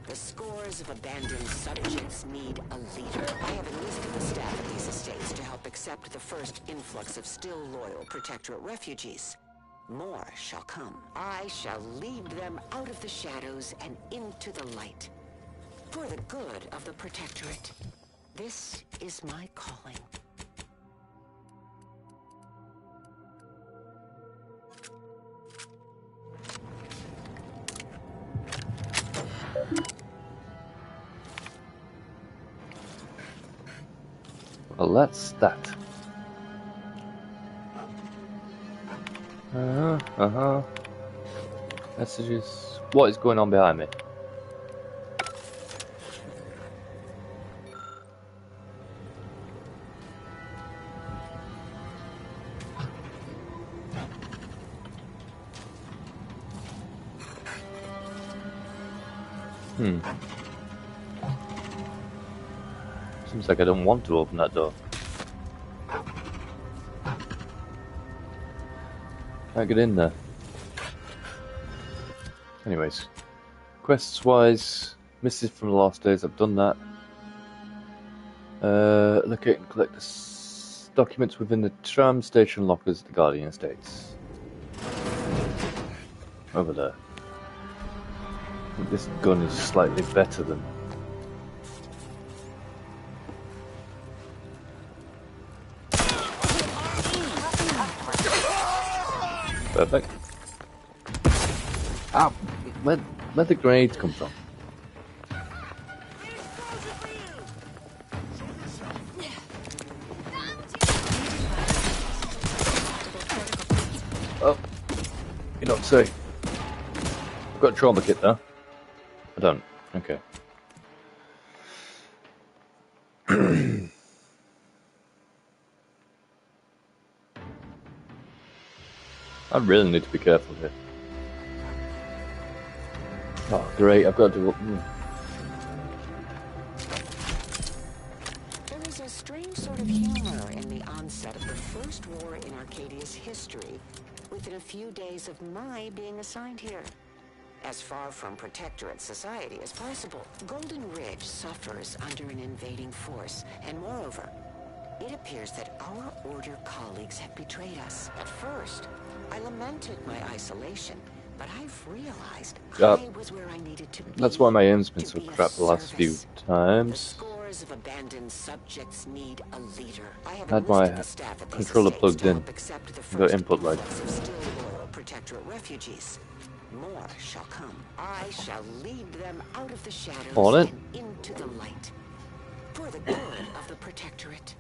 Speaker 19: The scores of abandoned subjects need a leader. I have enlisted the staff of these estates to help accept the first influx of still loyal Protectorate refugees. More shall come. I shall lead them out of the shadows and into the light. For the good of the Protectorate. This is my calling.
Speaker 3: Well, that's that. Messages. What is going on behind me? Seems like I don't want to open that door. Can't get in there. Anyways, quests wise, Mrs. from the Lost Days, I've done that. Locate and collect the documents within the tram station lockers at the Guardian Estates. Over there. I think this gun is slightly better than. Perfect. Ah, where'd the grenades come from? Oh, you don't say. I've got a trauma kit there. I don't. Okay. I really need to be careful here. Oh, great, I've got to...
Speaker 19: There is a strange sort of humor in the onset of the first war in Arcadia's history, within a few days of my being assigned here. as far from Protectorate society as possible. Golden Ridge suffers under an invading force, and moreover, it appears that our Order colleagues have betrayed us. At first, I lamented my isolation, but I've realized I was where I needed to be.
Speaker 3: That's why my aim's been so crap the last few times.
Speaker 19: Scores of abandoned subjects need a leader. I have
Speaker 3: Had my
Speaker 19: the staff at these
Speaker 3: controller
Speaker 19: estates
Speaker 3: plugged
Speaker 19: to
Speaker 3: in.
Speaker 19: help accept the
Speaker 3: Got
Speaker 19: first
Speaker 3: input lag.
Speaker 19: influx of still loyal Protectorate refugees. More shall come. I shall lead them out of the shadows
Speaker 3: On it.
Speaker 19: and into the light. For the good of the Protectorate.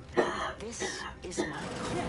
Speaker 19: This is my call.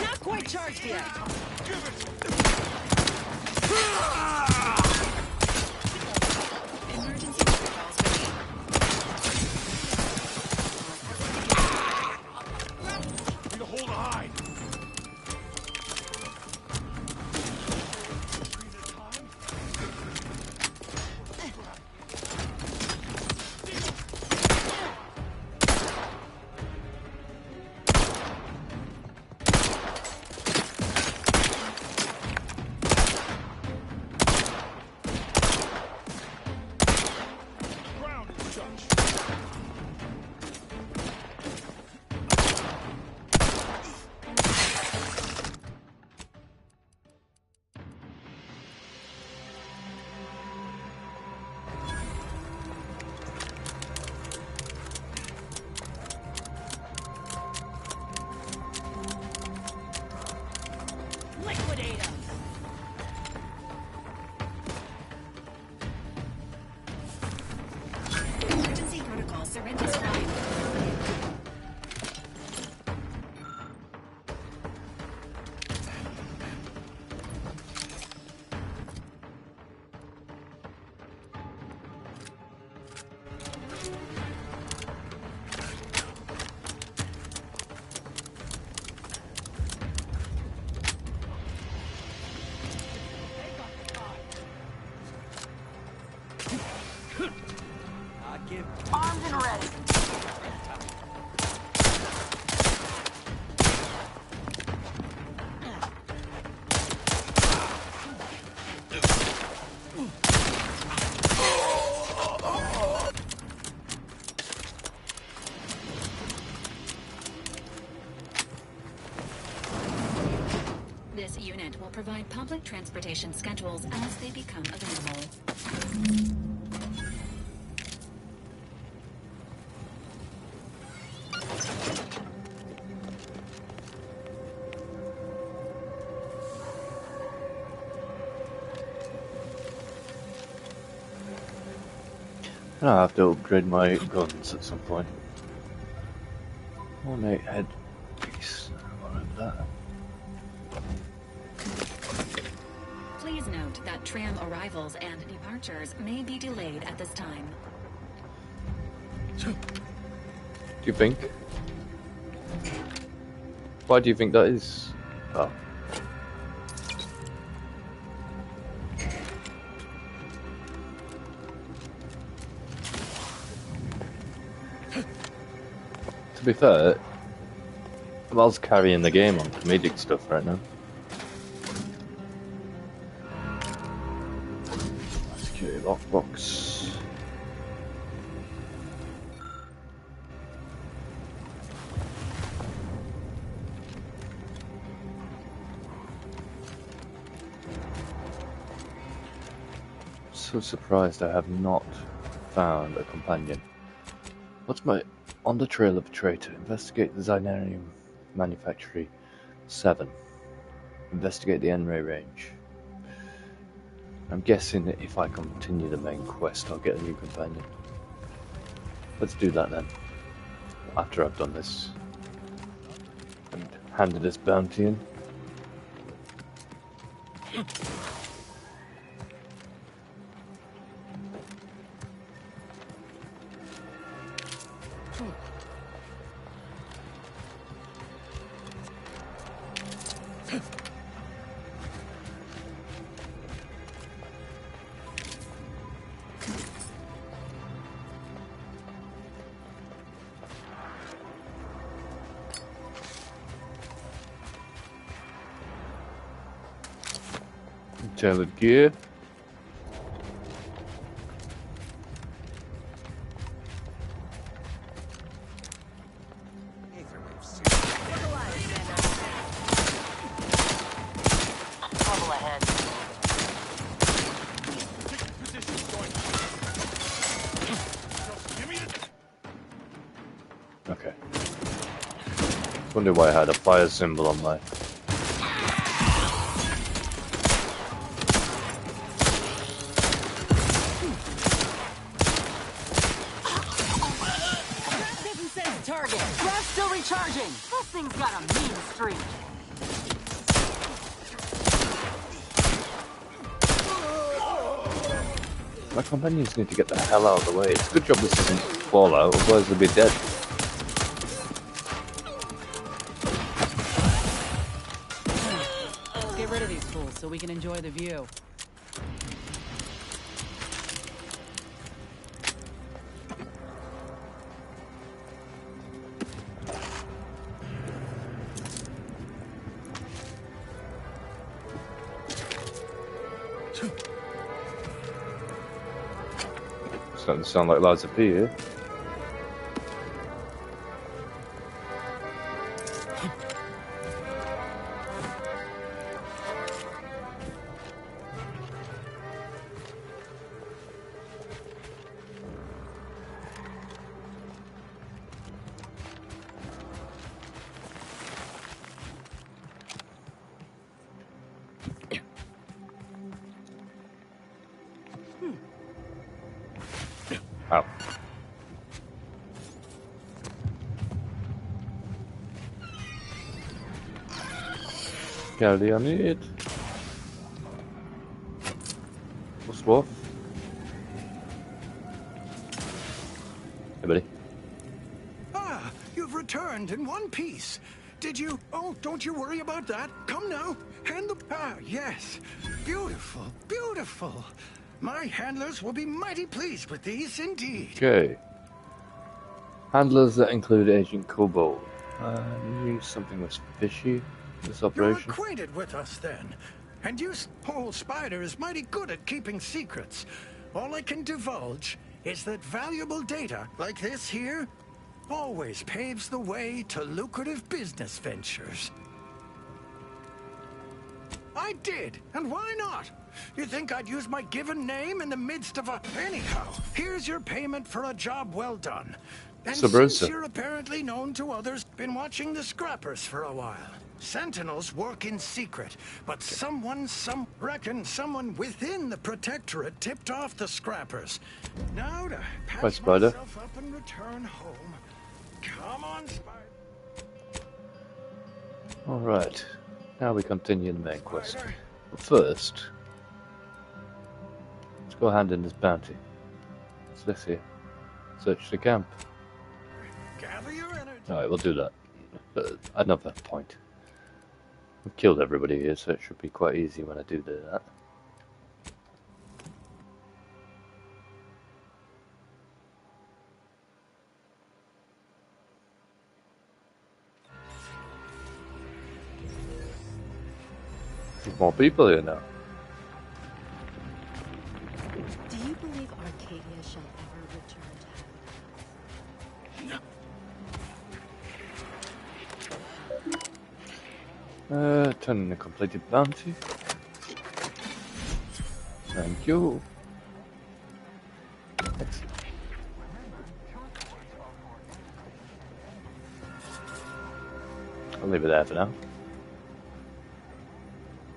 Speaker 15: Not quite charged yet.
Speaker 18: Emergency protocols ready.
Speaker 27: Need to hold a hide.
Speaker 15: Liquidate him.
Speaker 18: Emergency protocol syringes prime.
Speaker 15: Armed and ready.
Speaker 18: This unit will provide public transportation schedules as they become available.
Speaker 3: I'll have to upgrade my guns at some point. Ornate headpiece. What that?
Speaker 18: Please note that tram arrivals and departures may be delayed at this time.
Speaker 3: Do you think? Why do you think that is? Oh. To be fair, Val's carrying the game on comedic stuff right now. Security lockbox. so surprised I have not found a companion. What's my... On the trail of a traitor. Investigate the Xynarium Manufactory 7. Investigate the Enray range. I'm guessing that if I continue the main quest, I'll get a new companion. Let's do that then. After I've done this. And handed this bounty in. Tailored gear.
Speaker 9: Trouble ahead.
Speaker 3: Okay. Wonder why I had a fire symbol on my...
Speaker 13: Target. Blast still recharging. This thing's got a mean streak.
Speaker 3: My companions need to get the hell out of the way. It's a good job this isn't Fallout, otherwise they'll be dead.
Speaker 16: Let's get rid of these fools so we can enjoy the view.
Speaker 3: Starting to sound like Liza P here. Ow. Carry on it. What's what? Hey, buddy.
Speaker 2: Ah, you've returned in one piece. Did you? Oh, don't you worry about that. Come now. Hand the... Ah, yes. Beautiful, beautiful. My handlers will be mighty pleased with these, indeed.
Speaker 3: Okay. Handlers that include Agent Kobold. Use something that's fishy. This operation.
Speaker 2: You're acquainted with us, then. And you, old Spider, is mighty good at keeping secrets. All I can divulge is that valuable data, like this here, always paves the way to lucrative business ventures. I did, and why not? You think I'd use my given name in the midst of a... Anyhow, here's your payment for a job well done. And since you're apparently known to others, been watching the Scrappers for a while. Sentinels work in secret, but someone someone within the Protectorate tipped off the Scrappers. Now to pack myself up and return home. Come on, Spider.
Speaker 3: Alright. Now we continue the main quest. But first, let's go hand in this bounty. What's this here? Search the camp. Alright, we'll do that. Another point. We've killed everybody here, so it should be quite easy when I do that. There's more people here now.
Speaker 8: Do you believe Arcadia shall ever return to
Speaker 3: Turning the completed bounty. Thank you. Excellent. I'll leave it there for now.